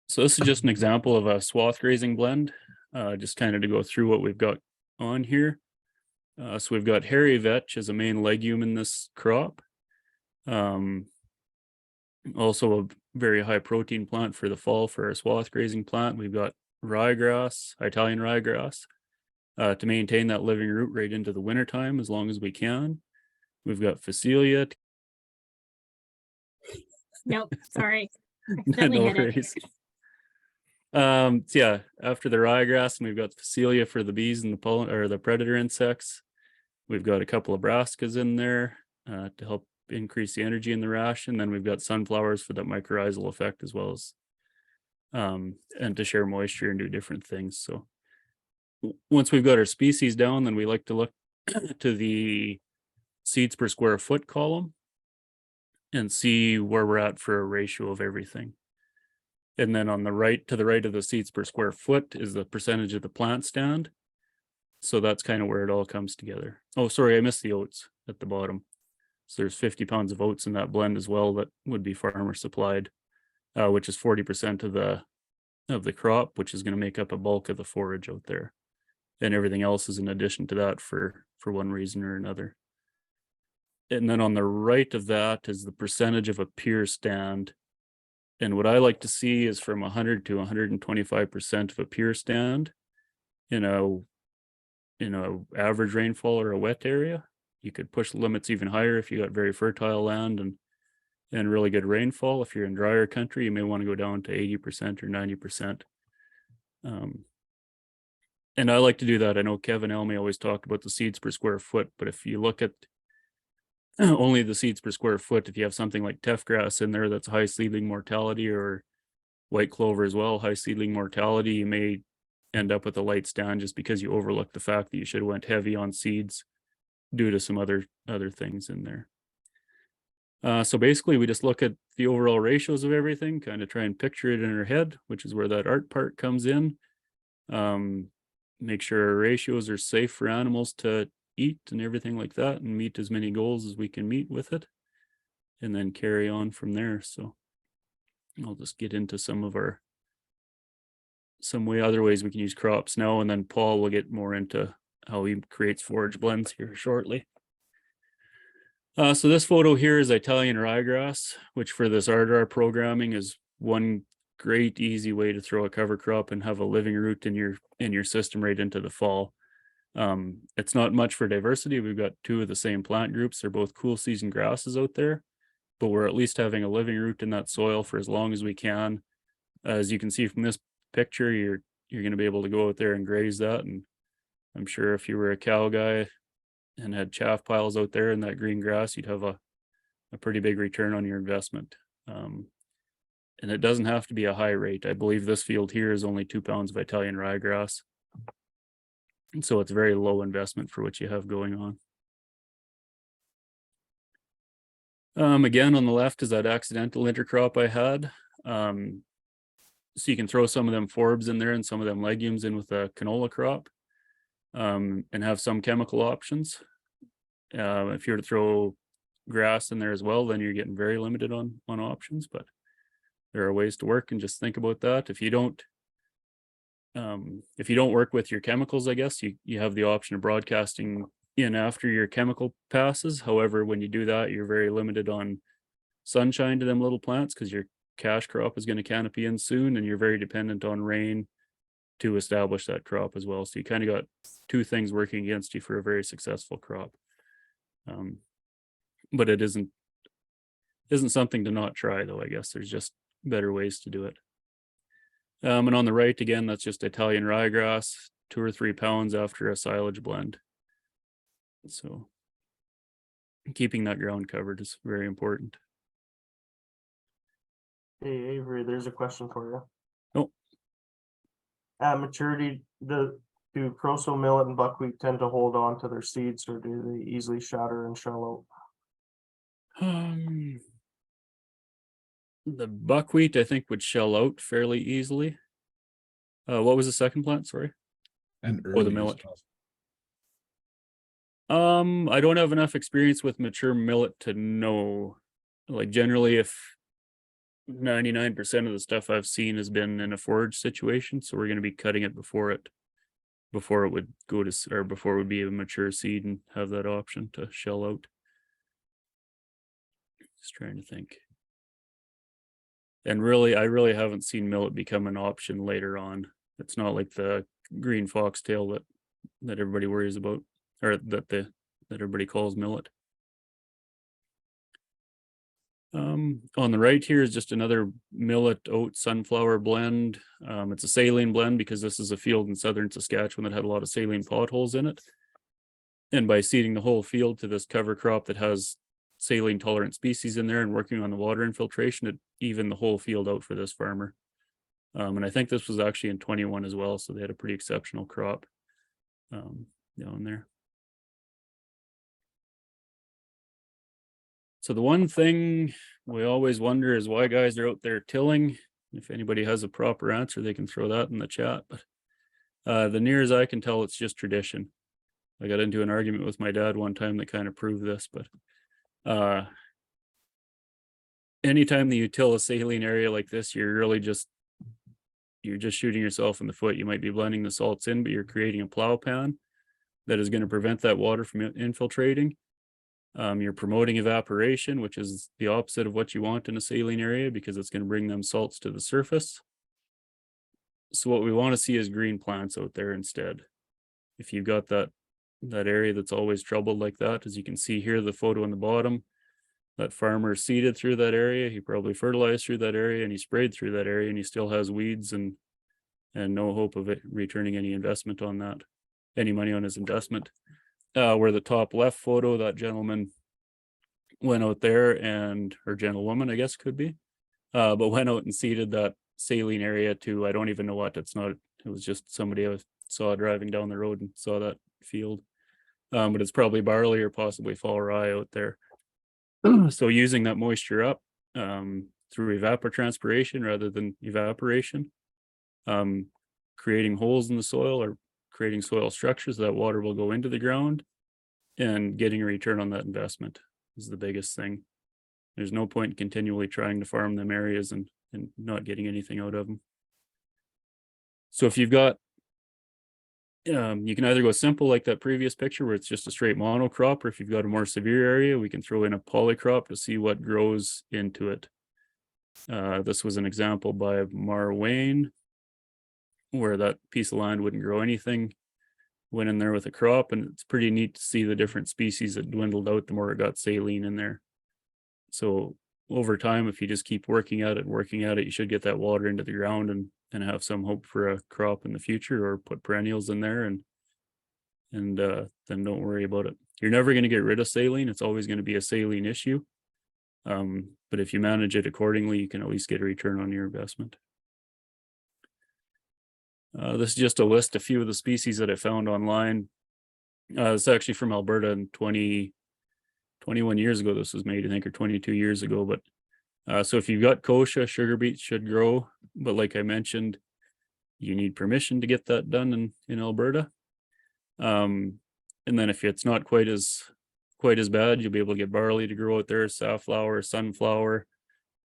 So this is just an example of a swath grazing blend, just kind of to go through what we've got on here. So we've got hairy vetch as a main legume in this crop. Also a very high protein plant for the fall for our swath grazing plant. We've got ryegrass, Italian ryegrass, to maintain that living root right into the wintertime as long as we can. We've got Phacelia. Nope, sorry. No worries. So yeah, after the ryegrass, and we've got Phacelia for the bees and the pollen or the predator insects. We've got a couple of brassicas in there to help increase the energy in the ration. Then we've got sunflowers for that mycorrhizal effect as well as and to share moisture and do different things. So once we've got our species down, then we like to look to the seeds per square foot column and see where we're at for a ratio of everything. And then on the right, to the right of the seeds per square foot is the percentage of the plant stand. So that's kind of where it all comes together. Oh, sorry, I missed the oats at the bottom. So there's 50 pounds of oats in that blend as well that would be farmer supplied, which is 40% of the the crop, which is going to make up a bulk of the forage out there. And everything else is in addition to that for one reason or another. And then on the right of that is the percentage of a peer stand. And what I like to see is from 100 to 125% of a peer stand in a average rainfall or a wet area. You could push the limits even higher if you got very fertile land and really good rainfall. If you're in drier country, you may want to go down to 80% or 90%. And I like to do that. I know Kevin Elmy always talked about the seeds per square foot, but if you look at only the seeds per square foot, if you have something like teff grass in there that's high seedling mortality, or white clover as well, high seedling mortality, you may end up with a light stand just because you overlook the fact that you should have went heavy on seeds due to some other things in there. So basically we just look at the overall ratios of everything, kind of try and picture it in our head, which is where that art part comes in. Make sure our ratios are safe for animals to eat and everything like that, and meet as many goals as we can meet with it, and then carry on from there. So I'll just get into other ways we can use crops now, and then Paul will get more into how he creates forage blends here shortly. So this photo here is Italian ryegrass, which for this RDR programming is one great easy way to throw a cover crop and have a living root in your system right into the fall. It's not much for diversity. We've got two of the same plant groups. They're both cool season grasses out there, but we're at least having a living root in that soil for as long as we can. As you can see from this picture, you're going to be able to go out there and graze that. And I'm sure if you were a cow guy and had chaff piles out there in that green grass, you'd have a pretty big return on your investment. And it doesn't have to be a high rate. I believe this field here is only 2 pounds of Italian ryegrass. And so it's very low investment for what you have going on. Again, on the left is that accidental intercrop I had. So you can throw some of them forbs in there and some of them legumes in with a canola crop, and have some chemical options. If you were to throw grass in there as well, then you're getting very limited on options, but there are ways to work, and just think about that. If you don't work with your chemicals, I guess you have the option of broadcasting in after your chemical passes. However, when you do that, you're very limited on sunshine to them little plants, because your cash crop is going to canopy in soon, and you're very dependent on rain to establish that crop as well. So you kind of got two things working against you for a very successful crop. But it isn't something to not try, though. I guess there's just better ways to do it. And on the right, again, that's just Italian ryegrass, 2 or 3 pounds after a silage blend. So keeping that ground covered is very important. Hey, Avery, there's a question for you. Oh. At maturity, do proso, millet, and buckwheat tend to hold on to their seeds, or do they easily shatter and shell out? The buckwheat, I think, would shell out fairly easily. What was the second plant? Sorry. And Or the millet. I don't have enough experience with mature millet to know. Like, generally, if 99% of the stuff I've seen has been in a forage situation, so we're going to be cutting it before it would go to, or before it would be a mature seed and have that option to shell out. Just trying to think. And really, I really haven't seen millet become an option later on. It's not like the green foxtail that everybody worries about, or that everybody calls millet. On the right here is just another millet oat sunflower blend. It's a saline blend because this is a field in southern Saskatchewan that had a lot of saline potholes in it. And by seeding the whole field to this cover crop that has saline tolerant species in there and working on the water infiltration, it evened the whole field out for this farmer. And I think this was actually in 21 as well, so they had a pretty exceptional crop down there. So the one thing we always wonder is why guys are out there tilling. If anybody has a proper answer, they can throw that in the chat. But the near as I can tell, it's just tradition. I got into an argument with my dad one time that kind of proved this, but anytime that you till a saline area like this, you're really just you're just shooting yourself in the foot. You might be blending the salts in, but you're creating a plow pan that is going to prevent that water from infiltrating. You're promoting evaporation, which is the opposite of what you want in a saline area because it's going to bring them salts to the surface. So what we want to see is green plants out there instead. If you've got that area that's always troubled like that, as you can see here, the photo on the bottom, that farmer seeded through that area, he probably fertilized through that area, and he sprayed through that area, and he still has weeds and no hope of it returning any investment on that, any money on his investment. Where the top left photo, that gentleman went out there or gentlewoman, I guess could be, but went out and seeded that saline area to, I don't even know what, it was just somebody I saw driving down the road and saw that field. But it's probably barley or possibly fall rye out there. So using that moisture up through evapotranspiration rather than evaporation, creating holes in the soil or creating soil structures that water will go into the ground, and getting a return on that investment is the biggest thing. There's no point continually trying to farm them areas and not getting anything out of them. So if you've got, you can either go simple like that previous picture where it's just a straight monocrop, or if you've got a more severe area, we can throw in a polycrop to see what grows into it. This was an example by Mar Wayne, where that piece of land wouldn't grow anything, went in there with a crop, and it's pretty neat to see the different species that dwindled out the more it got saline in there. So over time, if you just keep working at it, you should get that water into the ground and have some hope for a crop in the future, or put perennials in there and then don't worry about it. You're never going to get rid of saline. It's always going to be a saline issue. But if you manage it accordingly, you can at least get a return on your investment. This is just a list, a few of the species that I found online. It's actually from Alberta in 21 years ago. This was made, I think, or 22 years ago. But so if you've got kochia, sugar beets should grow. But like I mentioned, you need permission to get that done in Alberta. And then if it's not quite as bad, you'll be able to get barley to grow out there, safflower, sunflower,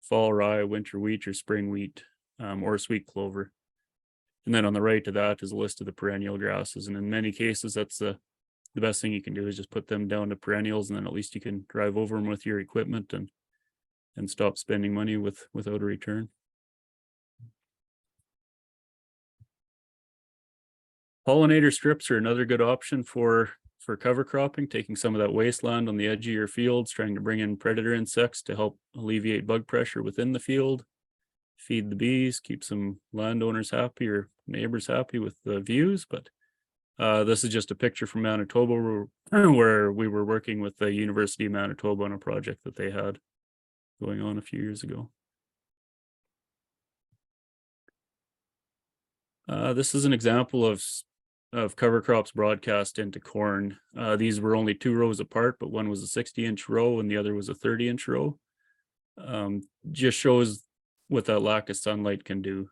fall rye, winter wheat, or spring wheat, or sweet clover. And then on the right to that is a list of the perennial grasses. And in many cases, that's the best thing you can do is just put them down to perennials, and then at least you can drive over them with your equipment and stop spending money without a return. Pollinator strips are another good option for cover cropping, taking some of that wasteland on the edge of your fields, trying to bring in predator insects to help alleviate bug pressure within the field, feed the bees, keep some landowners happy or neighbors happy with the views. But this is just a picture from Manitoba where we were working with the University of Manitoba on a project that they had going on a few years ago. This is an example of cover crops broadcast into corn. These were only 2 rows apart, but one was a 60-inch row and the other was a 30-inch row. Just shows what that lack of sunlight can do.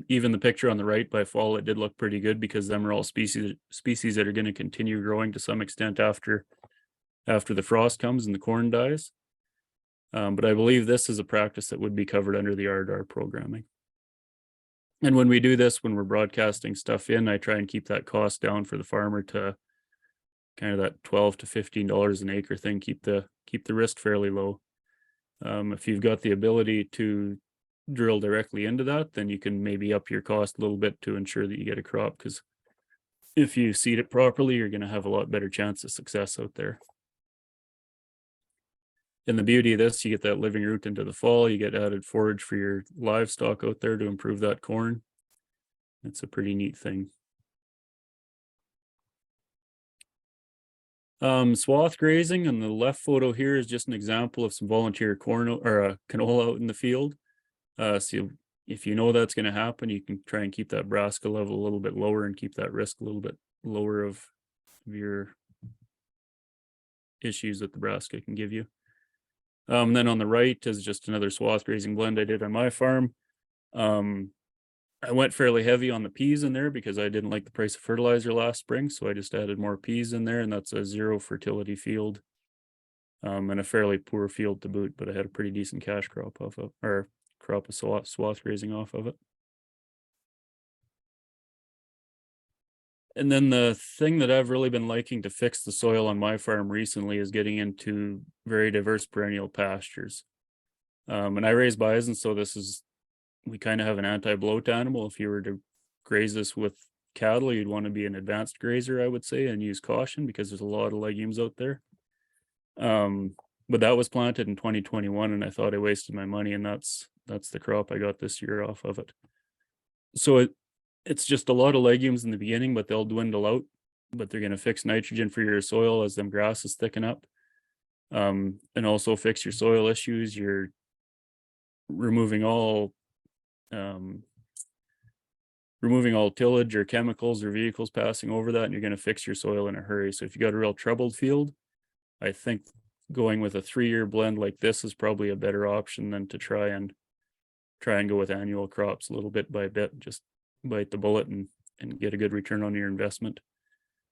Even the picture on the right, by fall, it did look pretty good because them are all species that are going to continue growing to some extent after the frost comes and the corn dies. But I believe this is a practice that would be covered under the RDAR programming. And when we do this, when we're broadcasting stuff in, I try and keep that cost down for the farmer to kind of that $12 to $15 an acre thing, keep the risk fairly low. If you've got the ability to drill directly into that, then you can maybe up your cost a little bit to ensure that you get a crop, because if you seed it properly, you're going to have a lot better chance of success out there. And the beauty of this, you get that living root into the fall, you get added forage for your livestock out there to improve that corn. It's a pretty neat thing. Swath grazing on the left photo here is just an example of some volunteer corn or canola out in the field. So if you know that's going to happen, you can try and keep that brassica level a little bit lower and keep that risk a little bit lower of your issues that the brassica can give you. And then on the right is just another swath grazing blend I did on my farm. I went fairly heavy on the peas in there because I didn't like the price of fertilizer last spring, so I just added more peas in there, and that's a 0 fertility field, and a fairly poor field to boot, but I had a pretty decent cash crop off of, or crop of swath grazing off of it. And then the thing that I've really been liking to fix the soil on my farm recently is getting into very diverse perennial pastures. And I raise bison, so we kind of have an anti-bloat animal. If you were to graze this with cattle, you'd want to be an advanced grazer, I would say, and use caution because there's a lot of legumes out there. But that was planted in 2021, and I thought I wasted my money, and that's the crop I got this year off of it. So it's just a lot of legumes in the beginning, but they'll dwindle out, but they're going to fix nitrogen for your soil as them grasses thicken up. And also fix your soil issues. You're removing all tillage or chemicals or vehicles passing over that, and you're going to fix your soil in a hurry. So if you got a real troubled field, I think going with a 3-year blend like this is probably a better option than to try and go with annual crops a little bit by bit. Just bite the bullet and get a good return on your investment.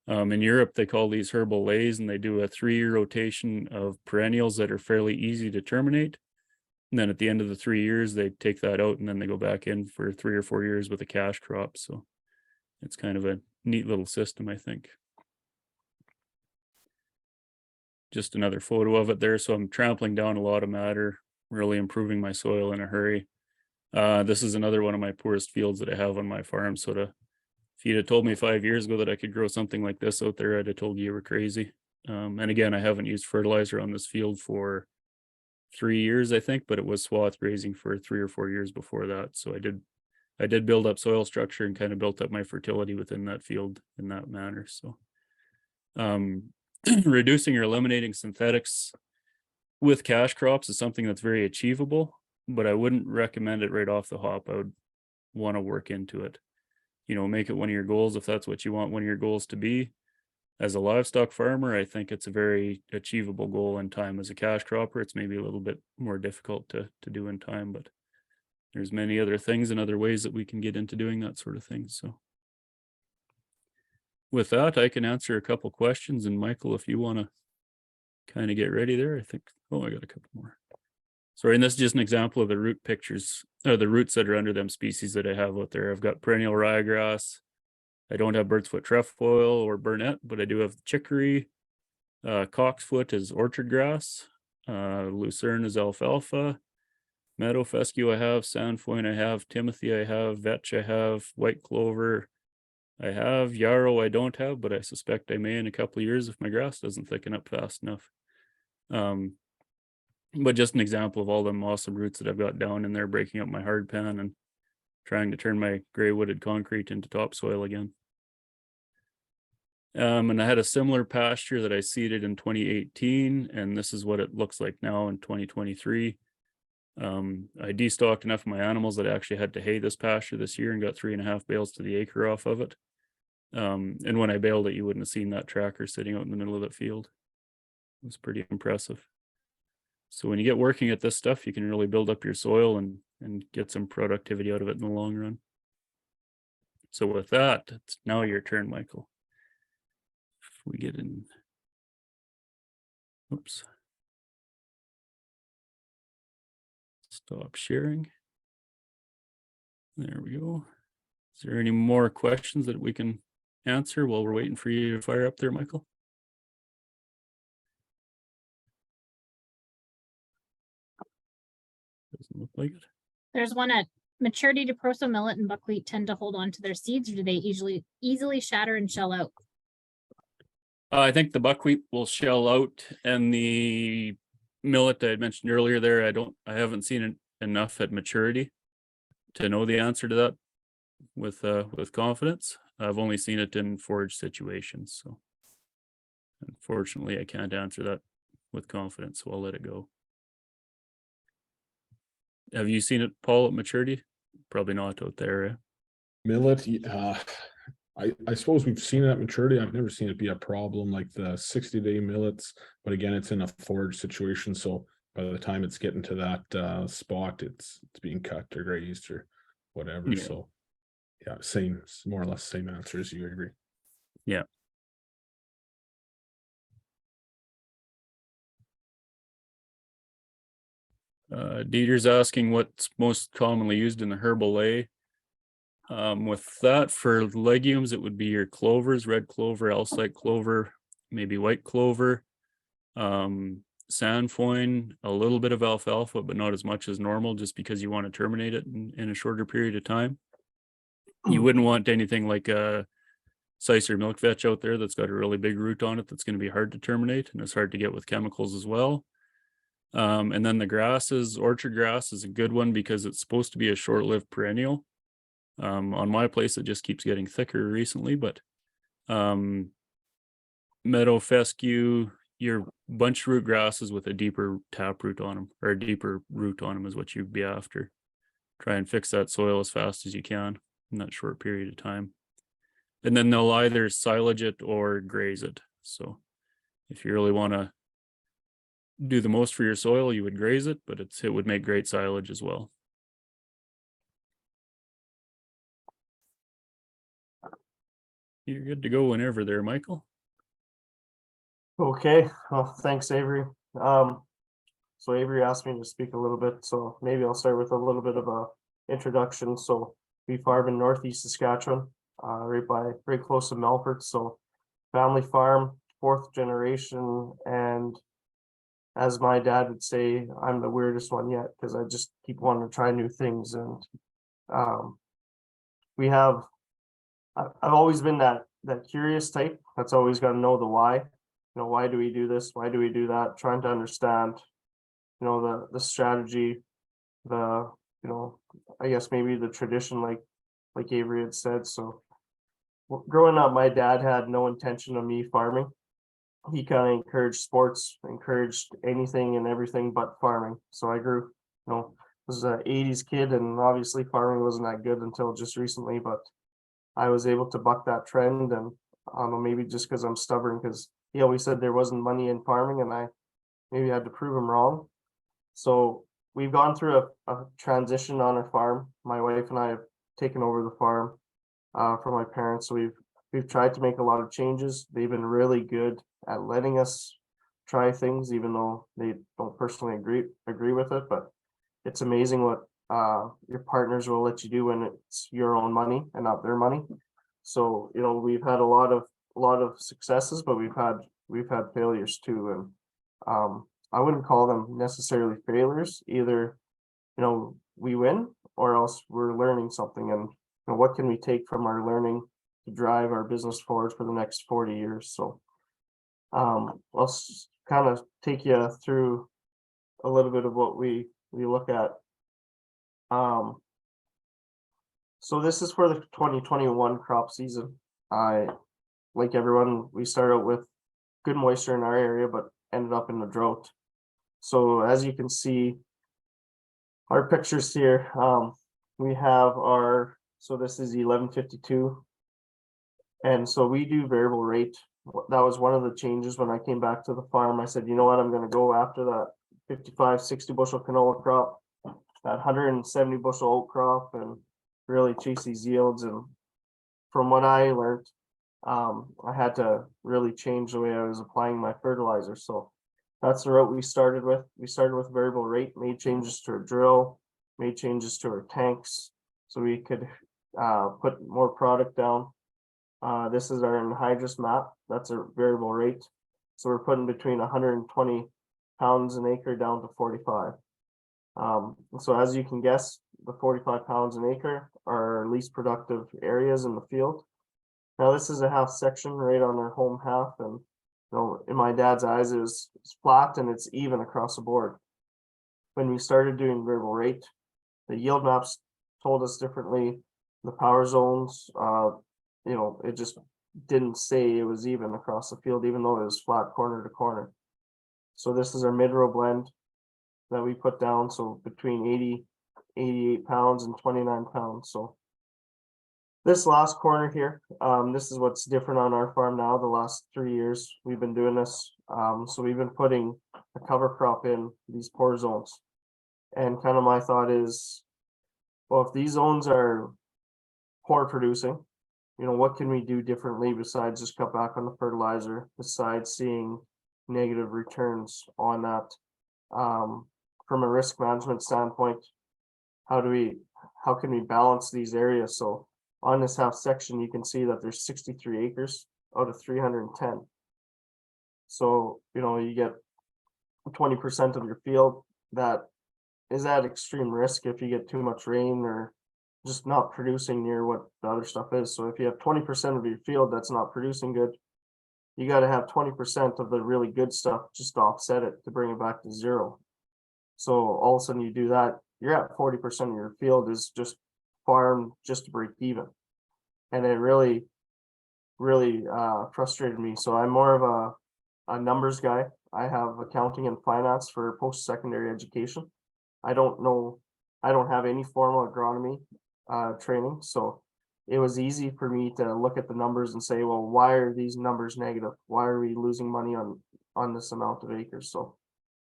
In Europe, they call these herbal lays, and they do a 3-year rotation of perennials that are fairly easy to terminate. And then at the end of the 3 years, they take that out, and then they go back in for 3 or 4 years with a cash crop. So it's kind of a neat little system, I think. Just another photo of it there. So I'm trampling down a lot of matter, really improving my soil in a hurry. This is another one of my poorest fields that I have on my farm. So if you'd have told me 5 years ago that I could grow something like this out there, I'd have told you were crazy. And again, I haven't used fertilizer on this field for 3 years, I think, but it was swath grazing for 3 or 4 years before that. So I did build up soil structure and kind of built up my fertility within that field in that manner. So reducing or eliminating synthetics with cash crops is something that's very achievable, but I wouldn't recommend it right off the hop. I would want to work into it. Make it one of your goals if that's what you want one of your goals to be. As a livestock farmer, I think it's a very achievable goal in time. As a cash cropper, it's maybe a little bit more difficult to do in time, but there's many other things and other ways that we can get into doing that sort of thing. So with that, I can answer a couple questions, and Michael, if you want to kind of get ready there, I think, I got a couple more. Sorry, and this is just an example of the root pictures, or the roots that are under them species that I have out there. I've got perennial ryegrass. I don't have bird's foot trefoil or burnet, but I do have chicory. Cocksfoot is orchard grass. Lucerne is alfalfa. Meadow fescue I have. Sandfoin I have. Timothy I have. Vetch I have. White clover I have. Yarrow I don't have, but I suspect I may in a couple of years if my grass doesn't thicken up fast enough. But just an example of all them awesome roots that I've got down in there, breaking up my hard pan and trying to turn my gray wooded concrete into topsoil again. And I had a similar pasture that I seeded in 2018, and this is what it looks like now in 2023. I destocked enough of my animals that I actually had to hay this pasture this year and got 3.5 bales to the acre off of it. And when I baled it, you wouldn't have seen that tracker sitting out in the middle of that field. It was pretty impressive. So when you get working at this stuff, you can really build up your soil and get some productivity out of it in the long run. So with that, it's now your turn, Michael. If we get in, oops. Stop sharing. There we go. Is there any more questions that we can answer while we're waiting for you to fire up there, Michael? Doesn't look like it. There's one at maturity to proso millet and buckwheat tend to hold on to their seeds, or do they easily shatter and shell out? I think the buckwheat will shell out, and the millet I had mentioned earlier there, I haven't seen it enough at maturity to know the answer to that with confidence. I've only seen it in forage situations, so unfortunately I can't answer that with confidence, so I'll let it go. Have you seen it, Paul, at maturity? Probably not out there. Eh? Millet, I suppose we've seen it at maturity. I've never seen it be a problem like the 60-day millets, but again, it's in a forage situation. So by the time it's getting to that spot, it's being cut or grazed or whatever. Yeah. So yeah, more or less same answer as you. Agree. Yeah. Dieter's asking what's most commonly used in the herbal lay. With that, for legumes, it would be your clovers, red clover, Alsike clover, maybe white clover, sandfoin, a little bit of alfalfa, but not as much as normal, just because you want to terminate it in a shorter period of time. You wouldn't want anything like a Sicer milk vetch out there that's got a really big root on it that's going to be hard to terminate, and it's hard to get with chemicals as well. And then the grasses, orchard grass is a good one because it's supposed to be a short-lived perennial. On my place, it just keeps getting thicker recently, but meadow fescue, your bunch root grasses with a deeper taproot on them, or a deeper root on them, is what you'd be after. Try and fix that soil as fast as you can in that short period of time. And then they'll either silage it or graze it. So if you really want to do the most for your soil, you would graze it, but it would make great silage as well. You're good to go whenever there, Michael. Okay, well, thanks, Avery. So Avery asked me to speak a little bit, so maybe I'll start with a little bit of a introduction. So we farm in Northeast Saskatchewan, right close to Melfort. So family farm, 4th generation, and as my dad would say, I'm the weirdest one yet because I just keep wanting to try new things. And I've always been that curious type that's always got to know the why. You know, why do we do this? Why do we do that? Trying to understand, you know, the strategy, I guess maybe the tradition, like Avery had said. So growing up, my dad had no intention of me farming. He kind of encouraged sports, encouraged anything and everything but farming. So I grew, was an 80s kid, and obviously farming wasn't that good until just recently, but I was able to buck that trend. And I don't know, maybe just because I'm stubborn, because he always said there wasn't money in farming, and I maybe had to prove him wrong. So we've gone through a transition on our farm. My wife and I have taken over the farm from my parents. So we've tried to make a lot of changes. They've been really good at letting us try things, even though they don't personally agree with it. But it's amazing what your partners will let you do when it's your own money and not their money. So, we've had a lot of successes, but we've had failures too. And I wouldn't call them necessarily failures. Either, we win, or else we're learning something. And what can we take from our learning to drive our business forward for the next 40 years? So I'll kind of take you through a little bit of what we look at. So this is for the 2021 crop season. Like everyone, we started out with good moisture in our area, but ended up in the drought. So as you can see, our pictures here, we have so this is 1152. And so we do variable rate. That was one of the changes when I came back to the farm. I said, you know what, I'm going to go after that 55, 60 bushel canola crop, that 170 bushel oat crop, and really chase these yields. And from what I learned, I had to really change the way I was applying my fertilizer. So that's the route we started with. We started with variable rate, made changes to our drill, made changes to our tanks, so we could put more product down. This is our anhydrous map. That's a variable rate. So we're putting between 120 pounds an acre down to 45. So as you can guess, the 45 pounds an acre are our least productive areas in the field. Now this is a half section right on our home half, and in my dad's eyes, it's flat and it's even across the board. When we started doing variable rate, the yield maps told us differently. The power zones, it just didn't say it was even across the field, even though it was flat corner to corner. So this is our mid-row blend that we put down. So between 80, 88 pounds and 29 pounds. So this last corner here, this is what's different on our farm now. The last 3 years we've been doing this. So we've been putting a cover crop in these poor zones. And kind of my thought is, well, if these zones are poor producing, what can we do differently besides just cut back on the fertilizer, besides seeing negative returns on that? From a risk management standpoint, how can we balance these areas? So on this half section, you can see that there's 63 acres out of 310. So, you get 20% of your field that is at extreme risk if you get too much rain or just not producing near what the other stuff is. So if you have 20% of your field that's not producing good, you got to have 20% of the really good stuff just to offset it to bring it back to zero. So all of a sudden you do that, you're at 40% of your field is just farmed just to break even. And it really frustrated me. So I'm more of a numbers guy. I have accounting and finance for post-secondary education. I don't have any formal agronomy training. So it was easy for me to look at the numbers and say, well, why are these numbers negative? Why are we losing money on this amount of acres? So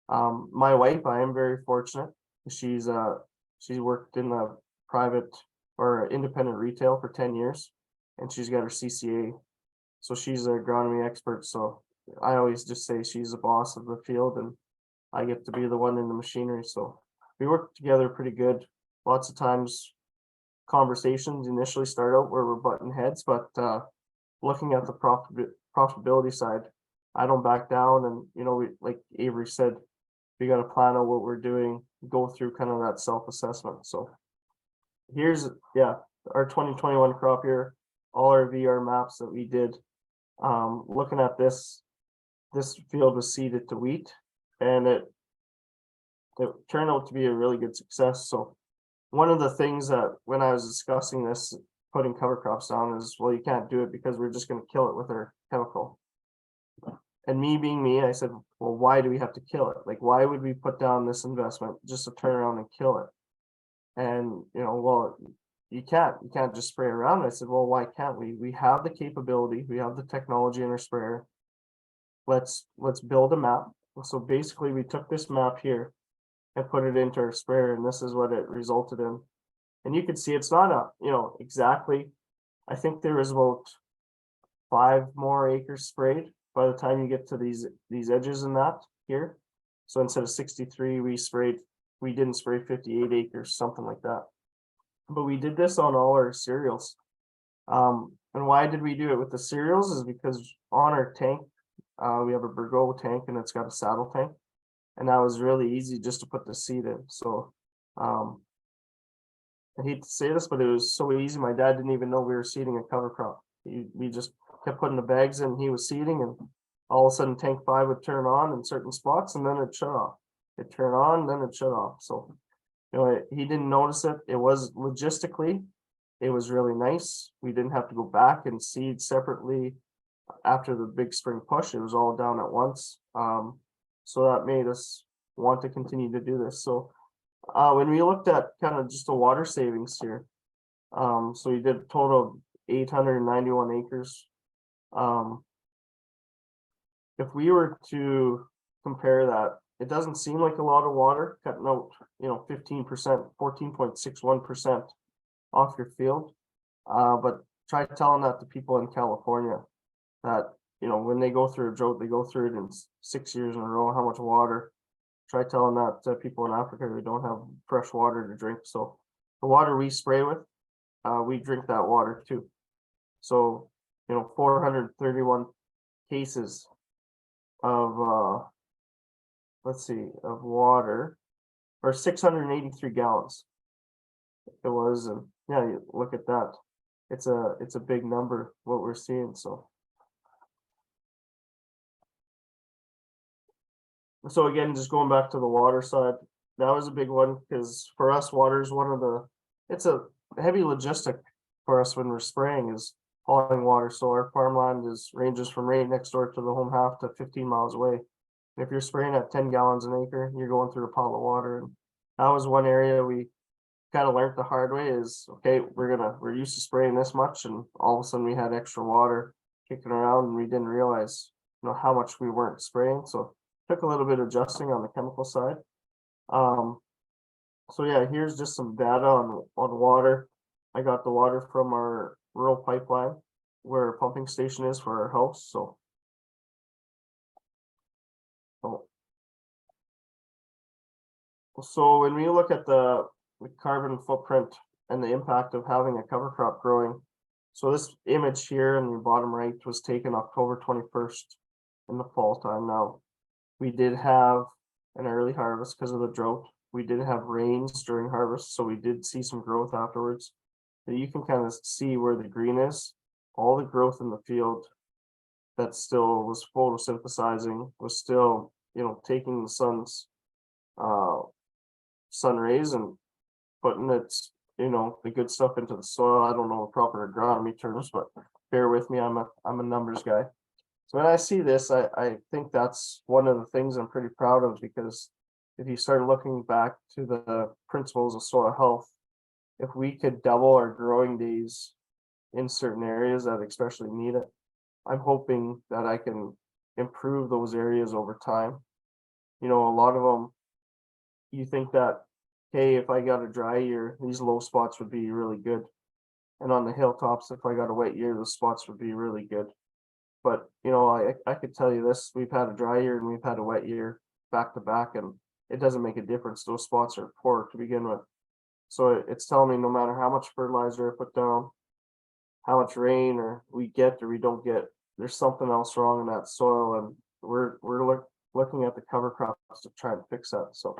my wife, I am very fortunate. She's worked in the private or independent retail for 10 years, and she's got her CCA. So she's an agronomy expert. So I always just say she's the boss of the field and I get to be the one in the machinery. So we work together pretty good. Lots of times conversations initially start out where we're butting heads, but looking at the profitability side, I don't back down. And, we, like Avery said, we got to plan out what we're doing, go through kind of that self-assessment. So here's, our 2021 crop year, all our VR maps that we did. Looking at this field was seeded to wheat, and it turned out to be a really good success. So one of the things that when I was discussing this, putting cover crops down is, well, you can't do it because we're just going to kill it with our chemical. And me being me, I said, well, why do we have to kill it? Like, why would we put down this investment just to turn around and kill it? And, well, you can't just spray around. I said, well, why can't we? We have the capability, we have the technology in our sprayer. Let's build a map. So basically we took this map here and put it into our sprayer, and this is what it resulted in. And you can see it's not exactly, I think there was about 5 more acres sprayed by the time you get to these edges in that here. So instead of 63, we didn't spray 58 acres, something like that. But we did this on all our cereals. And why did we do it with the cereals is because on our tank, we have a Burgo tank and it's got a saddle tank. And that was really easy just to put the seed in. So I hate to say this, but it was so easy. My dad didn't even know we were seeding a cover crop. We just kept putting the bags in, he was seeding, and all of a sudden tank 5 would turn on in certain spots and then it'd shut off. It'd turn on, then it'd shut off. So he didn't notice it. It was logistically, it was really nice. We didn't have to go back and seed separately after the big spring push. It was all down at once. So that made us want to continue to do this. So when we looked at kind of just the water savings here, so we did a total of 891 acres. If we were to compare that, it doesn't seem like a lot of water, cutting out, 15%, 14.61% off your field. But try telling that to people in California that, when they go through a drought, they go through it in 6 years in a row, how much water. Try telling that to people in Africa who don't have fresh water to drink. So the water we spray with, we drink that water too. So, 431 cases of, of water, or 683 gallons it was. And yeah, you look at that. It's a big number, what we're seeing. So again, just going back to the water side, that was a big one because for us, water is it's a heavy logistic for us when we're spraying is hauling water. So our farmland ranges from right next door to the home half to 15 miles away. And if you're spraying at 10 gallons an acre, you're going through a pile of water. And that was one area we kind of learned the hard way is, okay, we're used to spraying this much, and all of a sudden we had extra water kicking around and we didn't realize, how much we weren't spraying. So took a little bit of adjusting on the chemical side. So yeah, here's just some data on water. I got the water from our rural pipeline where our pumping station is for our house. So when we look at the carbon footprint and the impact of having a cover crop growing, So this image here in the bottom right was taken October 21st in the fall time. Now, we did have an early harvest because of the drought. We did have rains during harvest, so we did see some growth afterwards. But you can kind of see where the green is, all the growth in the field that still was photosynthesizing, was still, you know, taking the sun's sun rays and putting its, you know, the good stuff into the soil. I don't know the proper agronomy terms, but bear with me, I'm a numbers guy. So when I see this, I think that's one of the things I'm pretty proud of, because if you start looking back to the principles of soil health, if we could double our growing days in certain areas that especially need it, I'm hoping that I can improve those areas over time. You know, a lot of them, you think that, hey, if I got a dry year, these low spots would be really good. And on the hilltops, if I got a wet year, those spots would be really good. But, you know, I could tell you this, we've had a dry year and we've had a wet year back to back, and it doesn't make a difference. Those spots are poor to begin with. So it's telling me no matter how much fertilizer I put down, how much rain or we get or we don't get, there's something else wrong in that soil, and we're looking at the cover crops to try and fix that. So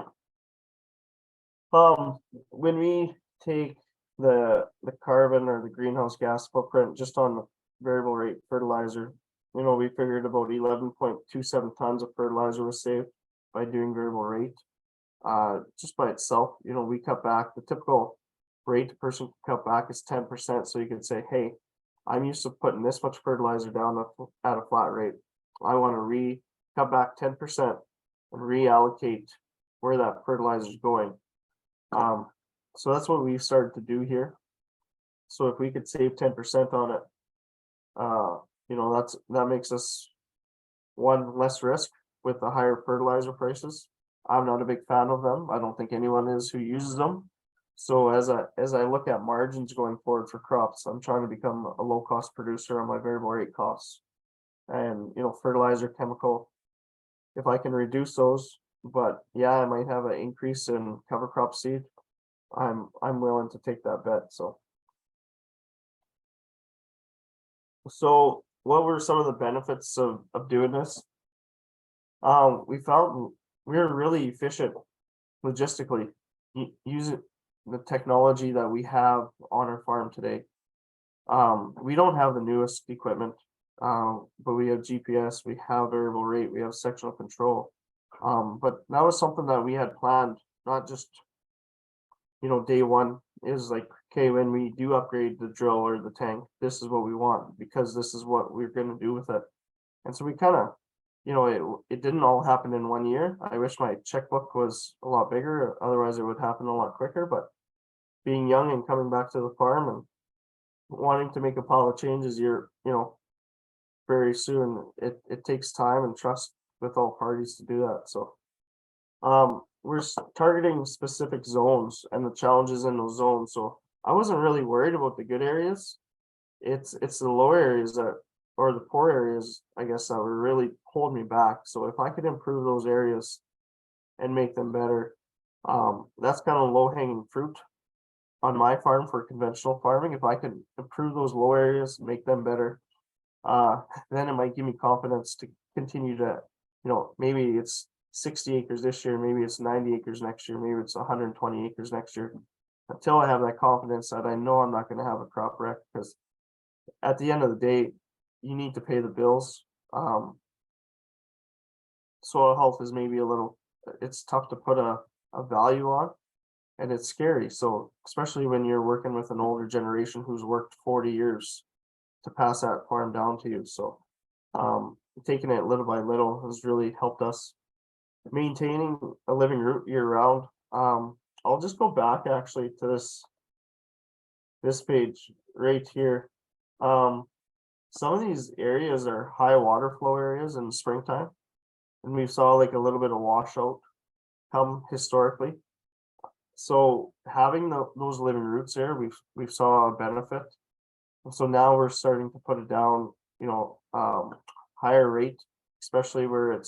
when we take the carbon or the greenhouse gas footprint just on the variable rate fertilizer, you know, we figured about 11.27 tons of fertilizer was saved by doing variable rate. Just by itself, you know, we cut back, the typical rate a person can cut back is 10%. So you could say, hey, I'm used to putting this much fertilizer down at a flat rate. I want to cut back 10% and reallocate where that fertilizer is going. So that's what we've started to do here. So if we could save 10% on it, you know, that makes us one less risk with the higher fertilizer prices. I'm not a big fan of them. I don't think anyone is who uses them. So as I look at margins going forward for crops, I'm trying to become a low cost producer on my variable rate costs. And, you know, fertilizer, chemical, if I can reduce those, but yeah, I might have an increase in cover crop seed, I'm willing to take that bet. So what were some of the benefits of doing this? We found we were really efficient logistically using the technology that we have on our farm today. We don't have the newest equipment, but we have GPS, we have variable rate, we have sectional control. But that was something that we had planned, not just, you know, day one is like, okay, when we do upgrade the drill or the tank, this is what we want, because this is what we're going to do with it. And so we kind of, you know, it didn't all happen in 1 year. I wish my checkbook was a lot bigger, otherwise it would happen a lot quicker. But being young and coming back to the farm and wanting to make a pile of changes, you know, very soon, it takes time and trust with all parties to do that. So we're targeting specific zones and the challenges in those zones. So I wasn't really worried about the good areas. It's the low areas that, or the poor areas, I guess, that were really holding me back. So if I could improve those areas and make them better, that's kind of low hanging fruit on my farm for conventional farming. If I could improve those low areas, make them better, then it might give me confidence to continue to, you know, maybe it's 60 acres this year, maybe it's 90 acres next year, maybe it's 120 acres next year, until I have that confidence that I know I'm not going to have a crop wreck. Because at the end of the day, you need to pay the bills. Soil health is maybe a little, it's tough to put a value on, and it's scary. So especially when you're working with an older generation who's worked 40 years to pass that farm down to you. So taking it little by little has really helped us. Maintaining a living root year round. I'll just go back actually to this page right here. Some of these areas are high water flow areas in the springtime, and we saw like a little bit of washout come historically. So having those living roots there, we've saw a benefit. And so now we're starting to put it down, you know, higher rate, especially where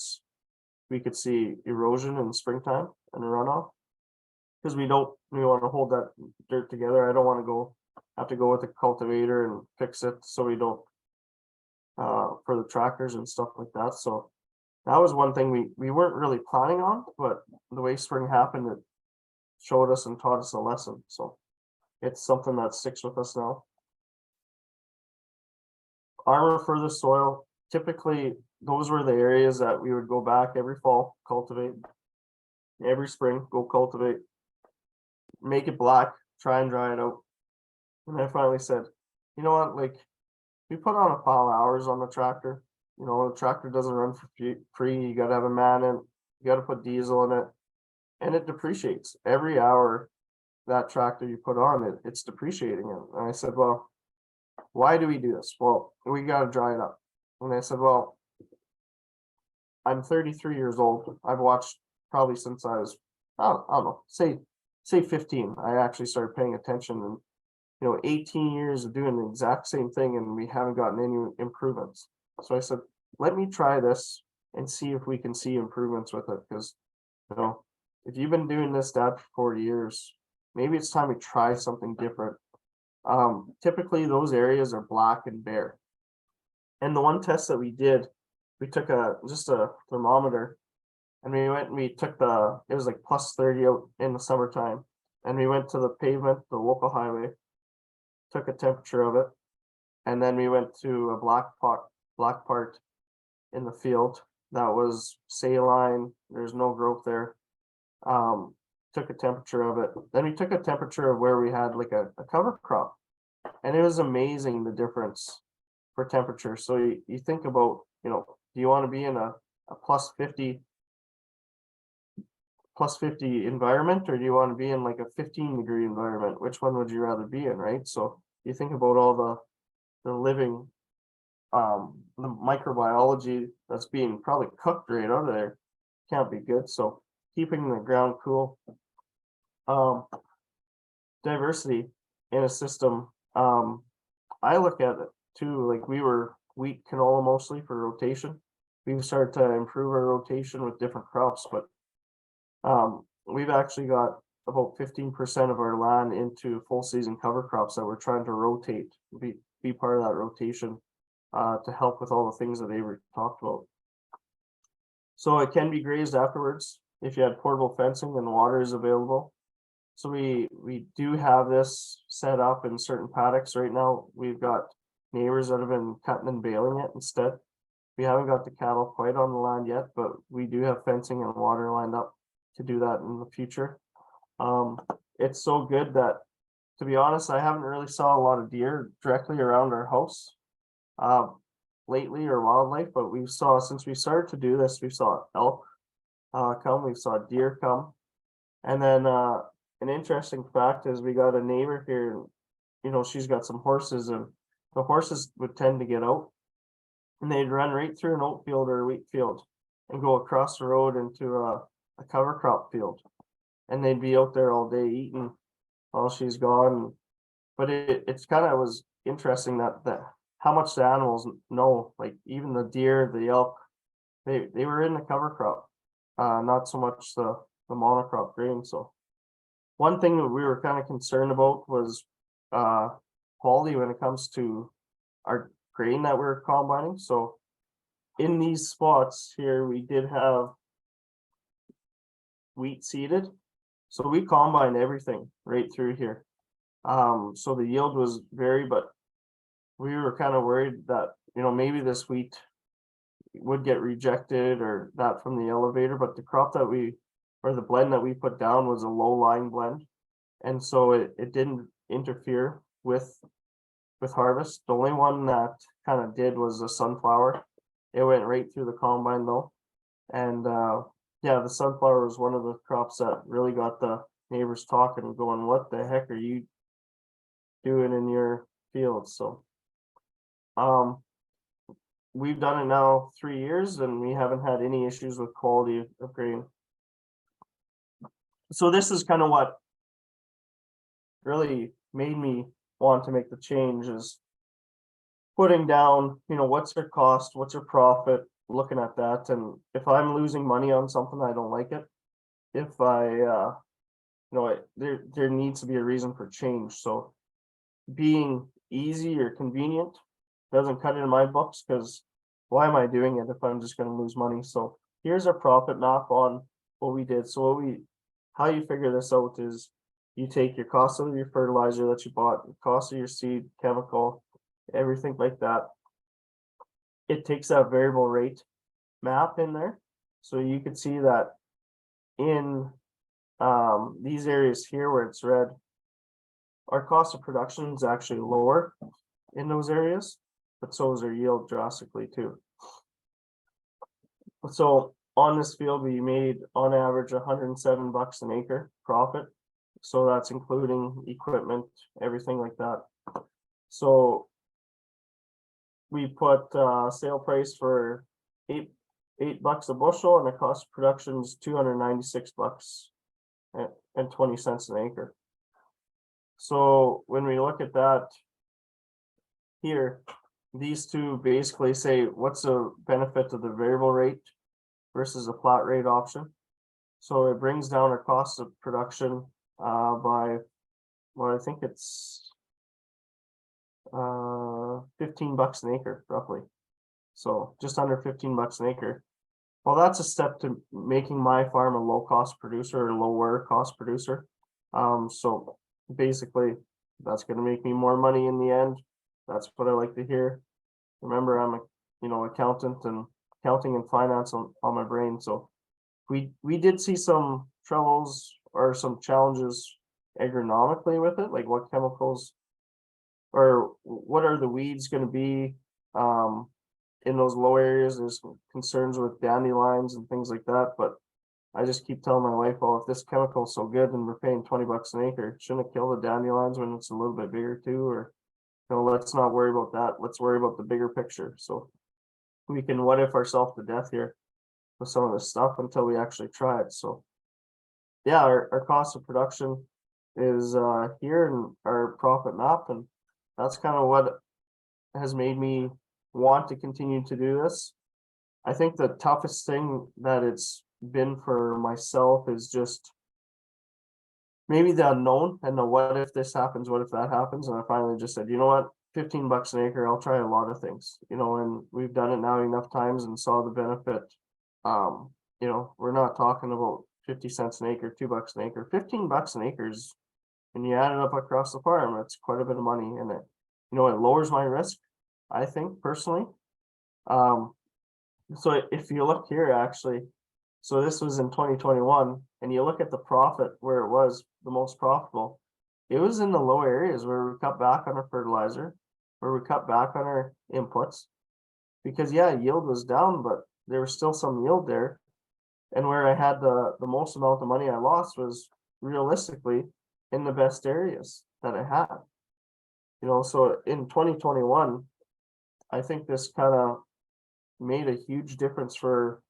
we could see erosion in the springtime and runoff, because we want to hold that dirt together. I don't want to go have to go with the cultivator and fix it so we don't for the tractors and stuff like that. So that was one thing we weren't really planning on, but the way spring happened, it showed us and taught us a lesson. So it's something that sticks with us now. Armor for the soil. Typically, those were the areas that we would go back every fall, cultivate. Every spring, go cultivate. Make it black, try and dry it out. And I finally said, you know what, like, we put on a pile of hours on the tractor. You know, the tractor doesn't run for free. You got to have a man in, you got to put diesel in it, and it depreciates. Every hour that tractor you put on it, it's depreciating it. And I said, well, why do we do this? Well, we got to dry it up. And I said, well, I'm 33 years old. I've watched probably since I was, I don't know, say 15. I actually started paying attention, and 18 years of doing the exact same thing, and we haven't gotten any improvements. So I said, let me try this and see if we can see improvements with it. Because, if you've been doing this, Dad, for 40 years, maybe it's time to try something different. Typically those areas are black and bare. And the one test that we did, we took just a thermometer, and we went and we took it was like +30 out in the summertime, and we went to the pavement, the local highway, took a temperature of it, and then we went to a black part in the field that was saline. There's no growth there. Took a temperature of it. Then we took a temperature of where we had like a cover crop, and it was amazing the difference for temperature. So you think about, do you want to be in a +50 environment, or do you want to be in like a 15-degree environment? Which one would you rather be in, right? So you think about all the living, the microbiology that's being probably cooked right out of there can't be good. So keeping the ground cool. Diversity in a system. I look at it too, like we were wheat canola mostly for rotation. We've started to improve our rotation with different crops, but we've actually got about 15% of our land into full season cover crops that we're trying to rotate, be part of that rotation to help with all the things that Avery talked about. So it can be grazed afterwards if you had portable fencing and water is available. So we do have this set up in certain paddocks right now. We've got neighbors that have been cutting and baling it instead. We haven't got the cattle quite on the land yet, but we do have fencing and water lined up to do that in the future. It's so good that, to be honest, I haven't really saw a lot of deer directly around our house lately, or wildlife, but since we started to do this, we saw elk come, we saw deer come. And then an interesting fact is we got a neighbor here, she's got some horses, and the horses would tend to get out and they'd run right through an oat field or a wheat field and go across the road into a cover crop field, and they'd be out there all day eating while she's gone. But it's kind of was interesting that how much the animals know, like even the deer, the elk, they were in the cover crop, not so much the monocrop grain. So one thing that we were kind of concerned about was quality when it comes to our grain that we're combining. So in these spots here, we did have wheat seeded, so we combined everything right through here. So the yield was varied, but we were kind of worried that maybe this wheat would get rejected or that from the elevator, but the crop that the blend that we put down was a low lying blend, and so it didn't interfere with harvest. The only one that kind of did was the sunflower. It went right through the combine though, and the sunflower was one of the crops that really got the neighbors talking and going, what the heck are you doing in your fields? So we've done it now 3 years, and we haven't had any issues with quality of grain. So this is kind of what really made me want to make the change, is putting down, what's their cost, what's their profit, looking at that. And if I'm losing money on something, I don't like it. If I there needs to be a reason for change. So being easy or convenient doesn't cut it in my books, because why am I doing it if I'm just going to lose money? So here's a profit map on what we did. So how you figure this out is you take your cost of your fertilizer that you bought, the cost of your seed, chemical, everything like that. It takes that variable rate map in there. So you could see that in these areas here where it's red, our cost of production is actually lower in those areas, but so is our yield drastically too. So on this field, we made on average $107 an acre profit. So that's including equipment, everything like that. So we put sale price for $8 a bushel, and the cost of production is $296.20 an acre. So when we look at that here, these two basically say what's the benefit of the variable rate versus a flat rate option. So it brings down our cost of production by, well, I think it's $15 an acre roughly. So just under $15 an acre. Well, that's a step to making my farm a low cost producer or lower cost producer. So basically that's going to make me more money in the end. That's what I like to hear. Remember, I'm a accountant, and accounting and finance on my brain. So we did see some troubles or some challenges agronomically with it, like what chemicals or what are the weeds going to be in those low areas. There's concerns with dandelions and things like that, but I just keep telling my wife, well, if this chemical is so good and we're paying $20 an acre, shouldn't it kill the dandelions when it's a little bit bigger too? Or let's not worry about that. Let's worry about the bigger picture. So we can what if ourselves to death here with some of this stuff until we actually try it. So yeah, our cost of production is here in our profit map, and that's kind of what has made me want to continue to do this. I think the toughest thing that it's been for myself is just maybe the unknown and the what if this happens, what if that happens. And I finally just said, you know what, $15 an acre, I'll try a lot of things, and we've done it now enough times and saw the benefit. We're not talking about 50 cents an acre, $2 an acre, $15 an acre is, when you add it up across the farm, it's quite a bit of money, and it lowers my risk, I think, personally. So if you look here, actually, so this was in 2021, and you look at the profit where it was the most profitable, it was in the low areas where we cut back on our fertilizer, where we cut back on our inputs, because yeah, yield was down, but there was still some yield there. And where I had the most amount of money I lost was realistically in the best areas that I had. So in 2021, I think this kind of made a huge difference for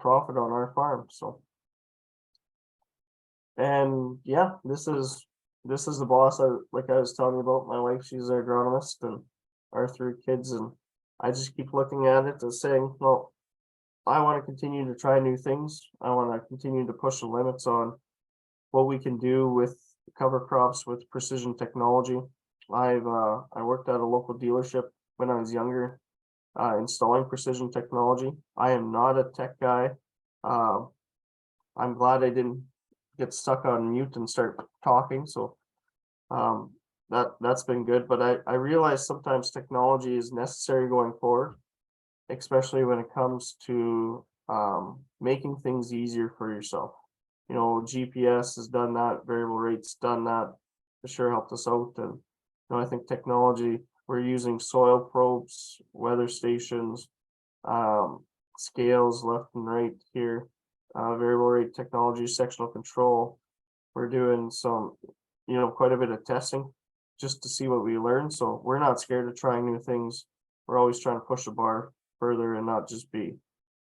profit on our farm. So, and yeah, this is the boss. Like I was telling you about, my wife, she's an agronomist, and our 3 kids, and I just keep looking at it as saying, well, I want to continue to try new things. I want to continue to push the limits on what we can do with cover crops with precision technology. I worked at a local dealership when I was younger, installing precision technology. I am not a tech guy. I'm glad I didn't get stuck on mute and start talking. So that's been good. But I realize sometimes technology is necessary going forward, especially when it comes to making things easier for yourself. GPS has done that, variable rates done that, it sure helped us out. And I think technology, we're using soil probes, weather stations, scales left and right here, variable rate technology, sectional control. We're doing some, quite a bit of testing just to see what we learn. So we're not scared of trying new things. We're always trying to push the bar further and not just be,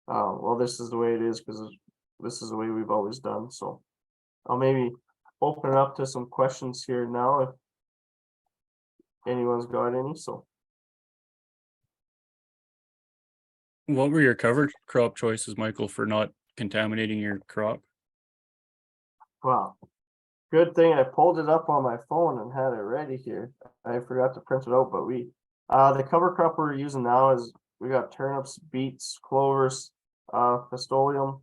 well, this is the way it is because this is the way we've always done. So I'll maybe open it up to some questions here now if anyone's got any. So What were your cover crop choices, Michael, for not contaminating your crop? wow, good thing I pulled it up on my phone and had it ready here. I forgot to print it out, but the cover crop we're using now is we got turnips, beets, clovers, fastolium,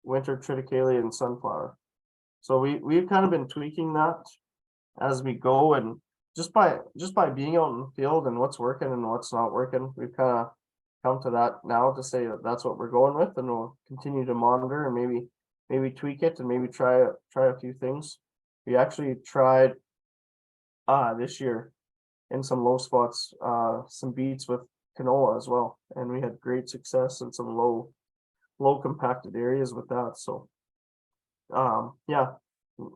winter triticale, and sunflower. So we've kind of been tweaking that as we go, and just by being out in the field and what's working and what's not working, we've kind of come to that now to say that that's what we're going with, and we'll continue to monitor and maybe tweak it and maybe try a few things. We actually tried this year in some low spots some beets with canola as well, and we had great success in some low compacted areas with that. So yeah,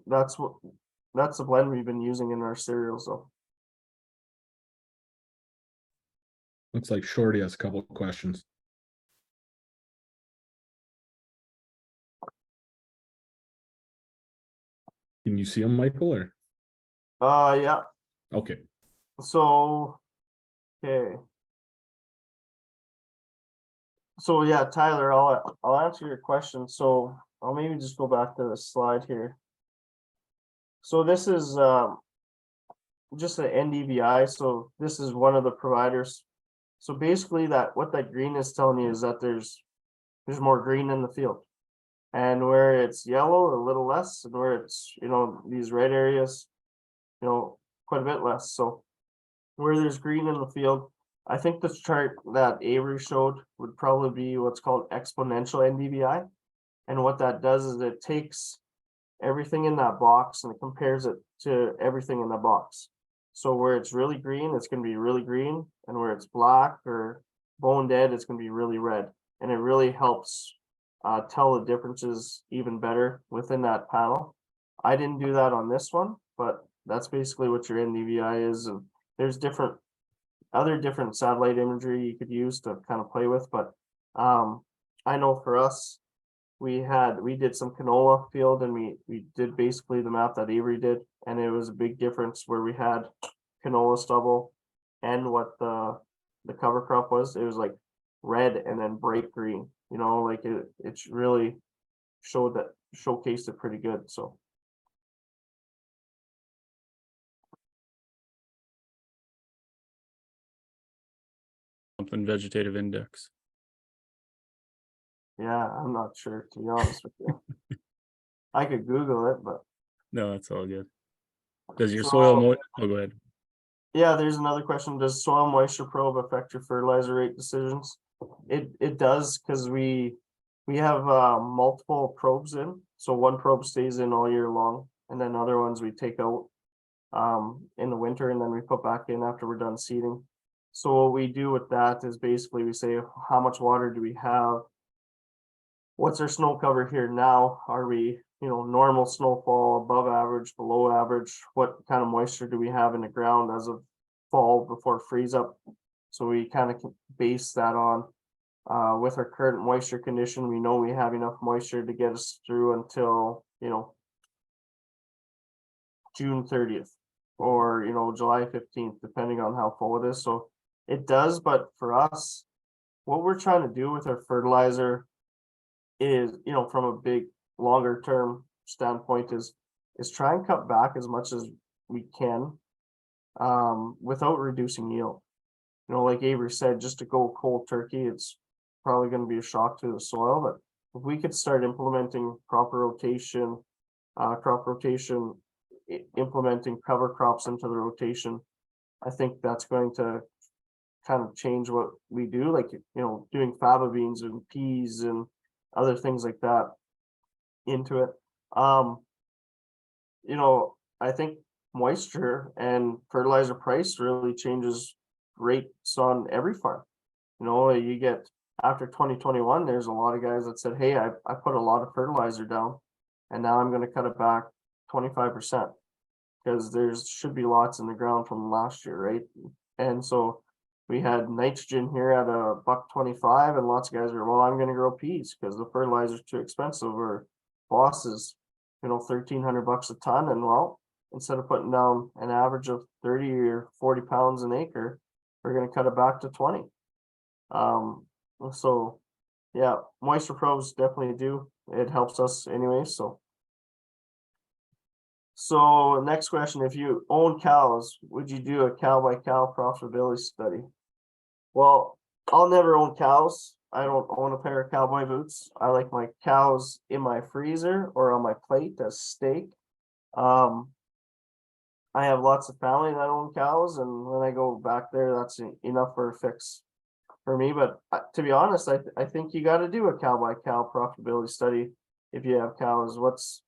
that's the blend we've been using in our cereals though. Looks like Shorty has a couple of questions. Can you see them, Michael, or? Yeah. Okay. So, okay. So yeah, Tyler, I'll answer your question. So I'll maybe just go back to the slide here. So this is just an NDVI. So this is one of the providers. So basically what that green is telling you is that there's more green in the field. And where it's yellow, a little less, and where it's, these red areas, quite a bit less. So where there's green in the field, I think this chart that Avery showed would probably be what's called exponential NDVI. And what that does is it takes everything in that box and it compares it to everything in the box. So where it's really green, it's going to be really green. And where it's black or bone dead, it's going to be really red. And it really helps tell the differences even better within that panel. I didn't do that on this one, but that's basically what your NDVI is. And there's other different satellite imagery you could use to kind of play with. But I know for us, we did some canola field, and we did basically the map that Avery did, and it was a big difference where we had canola stubble and what the cover crop was. It was like red and then bright green, like it's really showcased it pretty good. So Something vegetative index. yeah, I'm not sure, to be honest with you. I could Google it, but No, that's all good. Does your So- soil oh, go ahead. yeah, there's another question. Does soil moisture probe affect your fertilizer rate decisions? It does, because we have multiple probes in. So one probe stays in all year long, and then other ones we take out in the winter, and then we put back in after we're done seeding. So what we do with that is basically we say, how much water do we have? What's our snow cover here now? Are we, normal snowfall, above average, below average? What kind of moisture do we have in the ground as of fall before freeze up? So we kind of base that on with our current moisture condition. We know we have enough moisture to get us through until, June 30th or, July 15th, depending on how full it is. So it does, but for us, what we're trying to do with our fertilizer is, from a big longer term standpoint is try and cut back as much as we can without reducing yield. Like Avery said, just to go cold turkey, it's probably going to be a shock to the soil. But if we could start implementing proper rotation, crop rotation, implementing cover crops into the rotation, I think that's going to kind of change what we do, like, doing faba beans and peas and other things like that into it. I think moisture and fertilizer price really changes rates on every farm. You get after 2021, there's a lot of guys that said, hey, I put a lot of fertilizer down and now I'm going to cut it back 25% because there should be lots in the ground from last year, right? And so we had nitrogen here at $1.25, and lots of guys are, well, I'm going to grow peas because the fertilizer's too expensive, or boss is, $1,300 a ton. And well, instead of putting down an average of 30 or 40 pounds an acre, we're going to cut it back to 20. So yeah, moisture probes definitely do. It helps us anyway. So So next question, if you own cows, would you do a cow by cow profitability study? Well, I'll never own cows. I don't own a pair of cowboy boots. I like my cows in my freezer or on my plate as steak. I have lots of family that own cows, and when I go back there, that's enough for a fix for me. But to be honest, I think you got to do a cow by cow profitability study if you have cows. What's,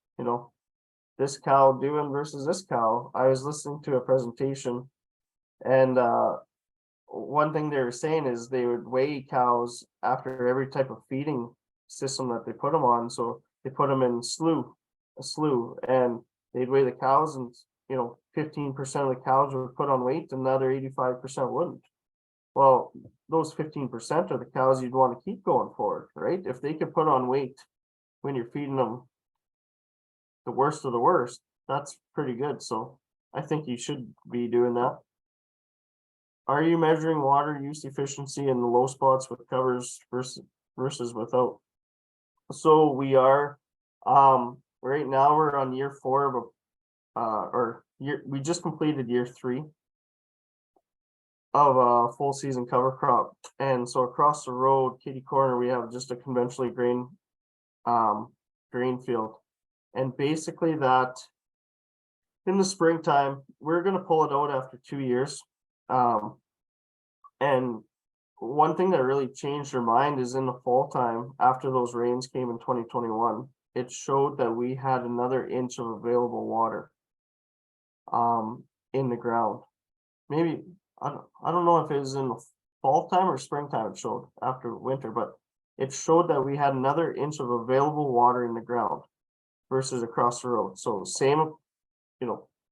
this cow doing versus this cow? I was listening to a presentation, and one thing they were saying is they would weigh cows after every type of feeding system that they put them on. So they put them in a slew, and they'd weigh the cows, and 15% of the cows would put on weight, and the other 85% wouldn't. Well, those 15% are the cows you'd want to keep going forward, right? If they could put on weight when you're feeding them the worst of the worst, that's pretty good. So I think you should be doing that. Are you measuring water use efficiency in the low spots with covers versus without? So we are. Right now we're on year 4 of we just completed year 3 of a full season cover crop, and so across the road, kitty corner, we have just a conventionally grain field, and basically that in the springtime we're going to pull it out after 2 years. And one thing that really changed our mind is in the fall time, after those rains came in 2021, it showed that we had another inch of available water in the ground. Maybe I don't know if it was in the fall time or springtime it showed after winter, but it showed that we had another inch of available water in the ground versus across the road. So same,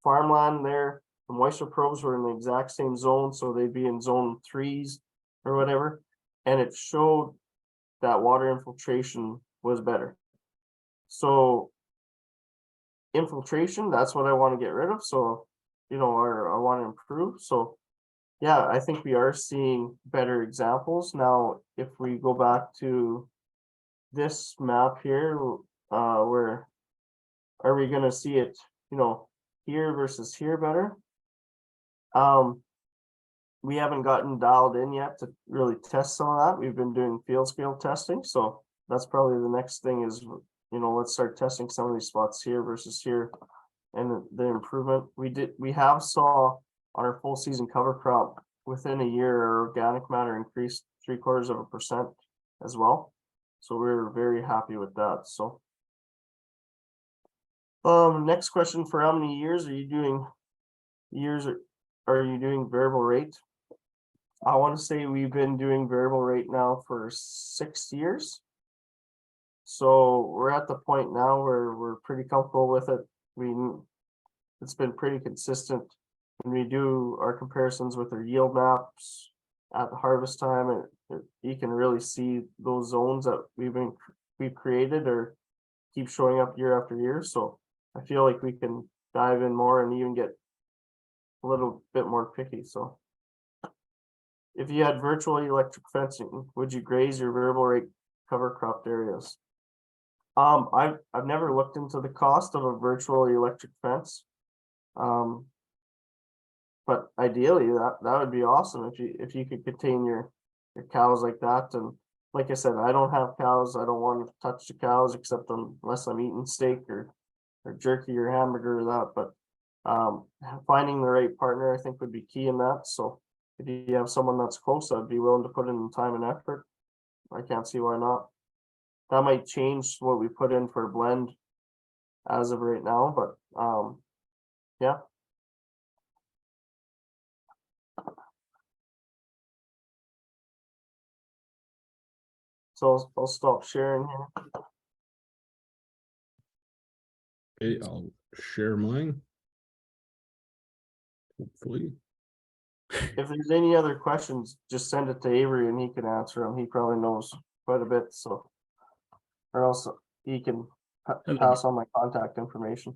farmland there, the moisture probes were in the exact same zone, so they'd be in zone 3s or whatever, and it showed that water infiltration was better. So infiltration, that's what I want to get rid of. So, or I want to improve. So yeah, I think we are seeing better examples. Now, if we go back to this map here, where are we gonna see it, here versus here better? We haven't gotten dialed in yet to really test some of that. We've been doing field scale testing, so that's probably the next thing is, let's start testing some of these spots here versus here, and the improvement we have saw on our full season cover crop within a year. Our organic matter increased 0.75% as well, so we're very happy with that. So next question, for how many years are you doing variable rate? I want to say we've been doing variable rate now for 6 years. So we're at the point now where we're pretty comfortable with it. It's been pretty consistent. When we do our comparisons with our yield maps at the harvest time, you can really see those zones that we've created or keep showing up year after year. So I feel like we can dive in more and even get a little bit more picky. So if you had virtual electric fencing, would you graze your variable rate cover cropped areas? I've never looked into the cost of a virtual electric fence. But ideally that would be awesome if you could contain your cows like that. And like I said, I don't have cows. I don't want to touch the cows except unless I'm eating steak or jerky or hamburger or that. But finding the right partner, I think, would be key in that. So if you have someone that's close, I'd be willing to put in the time and effort. I can't see why not. That might change what we put in for a blend as of right now, but yeah. So I'll stop sharing here. Okay, I'll share mine. Hopefully. If there's any other questions, just send it to Avery and he can answer them. He probably knows quite a bit, so, or else he can pass on my contact information.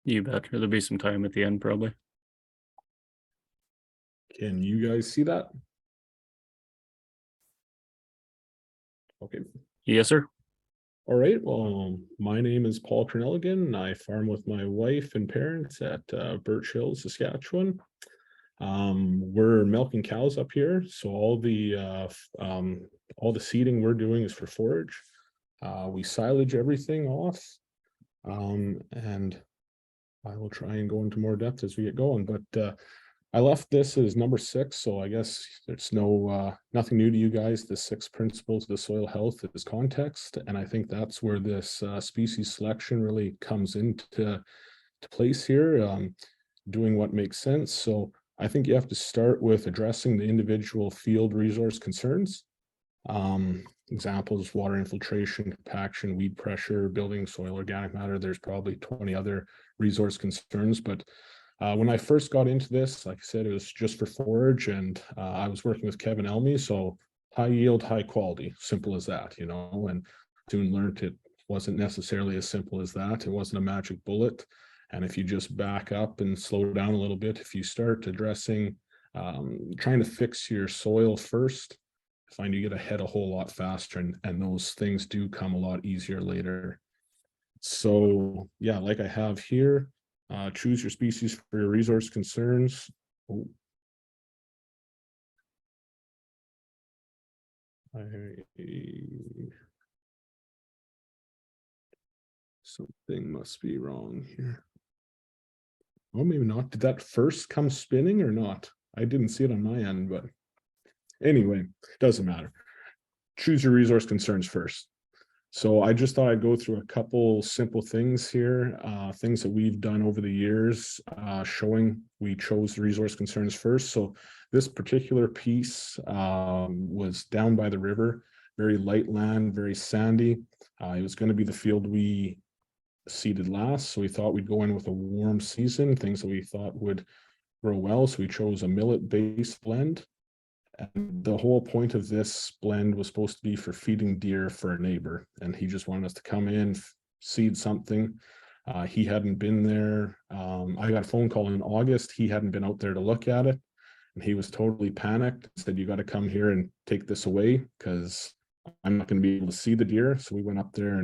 You bet. There'll be some time at the end, probably. Can you guys see that? Okay. Yes, sir. All right, well, my name is Paul Kernalugeun. I farm with my wife and parents at Birch Hill, Saskatchewan. We're milking cows up here, so all the seeding we're doing is for forage. We silage everything off, and I will try and go into more depth as we get going, but I left this as number 6, so I guess there's nothing new to you guys. The 6 principles of the soil health is context, and I think that's where this species selection really comes into place here, doing what makes sense. So I think you have to start with addressing the individual field resource concerns. Examples: water infiltration, compaction, weed pressure, building soil organic matter. There's probably 20 other resource concerns, but when I first got into this, like I said, it was just for forage, and I was working with Kevin Elmy, so high yield, high quality, simple as that, you know, and soon learned it wasn't necessarily as simple as that. It wasn't a magic bullet. And if you just back up and slow down a little bit, if you start addressing, trying to fix your soil first, I find you get ahead a whole lot faster, and those things do come a lot easier later. So yeah, like I have here, choose your species for your resource concerns. Oh. Something must be wrong here. Oh, maybe not. Did that first come spinning or not? I didn't see it on my end, but anyway, doesn't matter. Choose your resource concerns first. So I just thought I'd go through a couple simple things here, things that we've done over the years, showing we chose the resource concerns first. So this particular piece was down by the river, very light land, very sandy. It was going to be the field we seeded last, so we thought we'd go in with a warm season, things that we thought would grow well. So we chose a millet-based blend. And the whole point of this blend was supposed to be for feeding deer for a neighbor. And he just wanted us to come in, seed something. He hadn't been there. I got a phone call in August. He hadn't been out there to look at it. And he was totally panicked, said, "You got to come here and take this away because I'm not going to be able to see the deer." So we went up there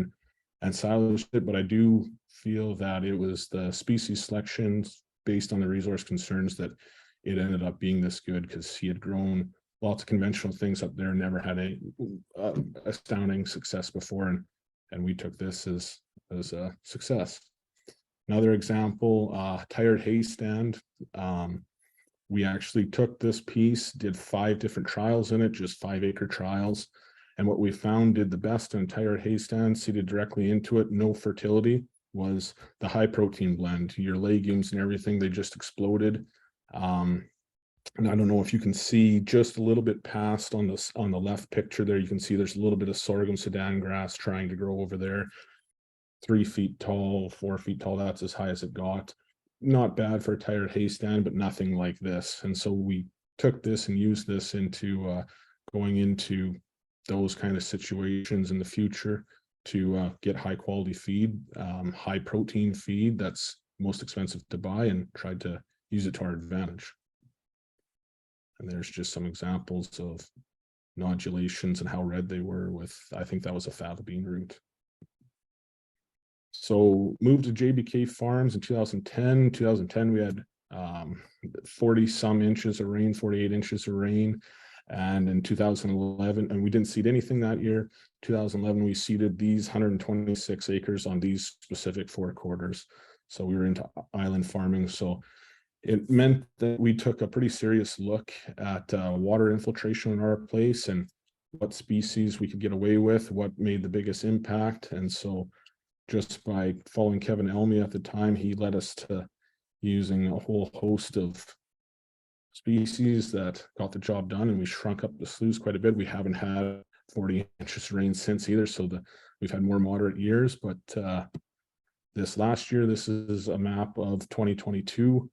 and silaged it. But I do feel that it was the species selections based on the resource concerns that it ended up being this good, because he had grown lots of conventional things up there, never had a astounding success before, and we took this as a success. Another example, tired hay stand. We actually took this piece, did 5 different trials in it, just 5-acre trials, and what we found did the best in tired hay stand, seeded directly into it, no fertility, was the high protein blend. Your legumes and everything, they just exploded. And I don't know if you can see just a little bit past on the left picture there, you can see there's a little bit of sorghum Sudan grass trying to grow over there. 3 feet tall, 4 feet tall, that's as high as it got. Not bad for a tired hay stand, but nothing like this. And so we took this and used this into going into those kind of situations in the future to get high quality feed, high protein feed that's most expensive to buy, and tried to use it to our advantage. And there's just some examples of nodulations and how red they were with, I think that was a fava bean root. So moved to JBK Farms in 2010. 2010, we had 40 some inches of rain, 48 inches of rain. And in 2011, and we didn't seed anything that year. 2011, we seeded these 126 acres on these specific 4 quarters. So we were into island farming. So it meant that we took a pretty serious look at water infiltration in our place and what species we could get away with, what made the biggest impact. And so just by following Kevin Elmy at the time, he led us to using a whole host of species that got the job done, and we shrunk up the sloughs quite a bit. We haven't had 40 inches of rain since either, so we've had more moderate years. But this last year, this is a map of 2022.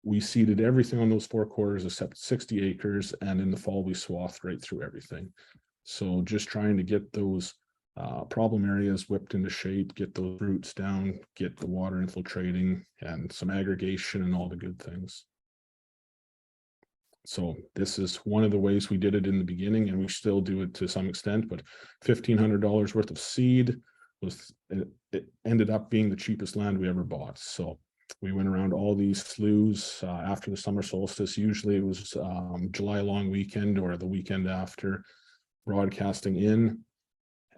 We seeded everything on those 4 quarters except 60 acres, and in the fall we swathed right through everything. So just trying to get those problem areas whipped into shape, get those roots down, get the water infiltrating, and some aggregation and all the good things. So this is one of the ways we did it in the beginning, and we still do it to some extent, but $1,500 worth of seed was, it ended up being the cheapest land we ever bought. So we went around all these sloughs after the summer solstice. Usually it was July long weekend or the weekend after, broadcasting in.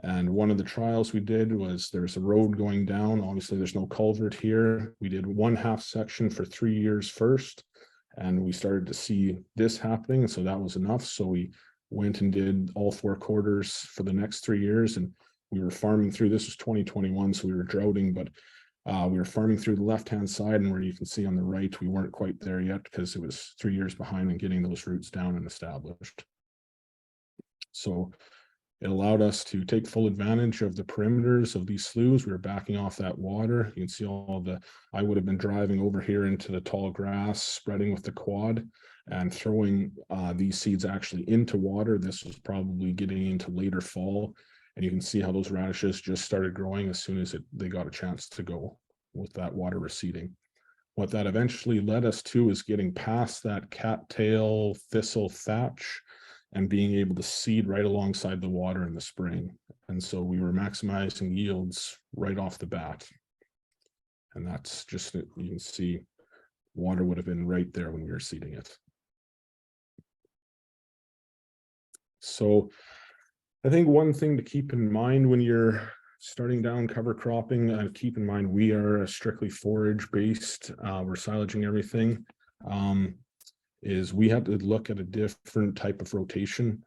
And one of the trials we did was, there's a road going down. Obviously there's no culvert here. We did 1/2 section for 3 years first, and we started to see this happening. So that was enough. So we went and did all 4 quarters for the next 3 years, and we were farming through, this was 2021, so we were droughting, but we were farming through the left-hand side, and where you can see on the right, we weren't quite there yet because it was 3 years behind in getting those roots down and established. So it allowed us to take full advantage of the perimeters of these sloughs. We were backing off that water. You can see all the, I would have been driving over here into the tall grass, spreading with the quad and throwing these seeds actually into water. This was probably getting into later fall. And you can see how those radishes just started growing as soon as they got a chance to go with that water receding. What that eventually led us to is getting past that cattail thistle thatch and being able to seed right alongside the water in the spring. And so we were maximizing yields right off the bat. And that's just, you can see water would have been right there when we were seeding it. So I think one thing to keep in mind when you're starting down cover cropping, keep in mind we are strictly forage based, we're silaging everything. Is we had to look at a different type of rotation.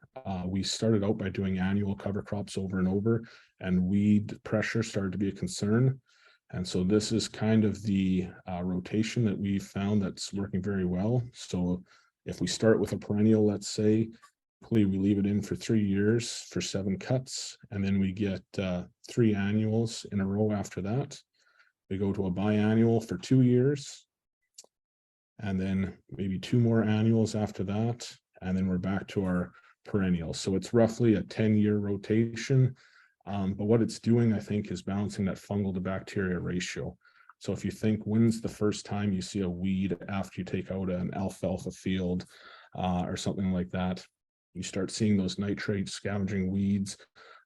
We started out by doing annual cover crops over and over, and weed pressure started to be a concern. And so this is kind of the rotation that we found that's working very well. So if we start with a perennial, let's say, we leave it in for 3 years for 7 cuts, and then we get 3 annuals in a row after that. We go to a biannual for 2 years, and then maybe 2 more annuals after that, and then we're back to our perennial. So it's roughly a 10-year rotation, but what it's doing, I think, is balancing that fungal to bacteria ratio. So if you think, when's the first time you see a weed after you take out an alfalfa field or something like that, you start seeing those nitrate scavenging weeds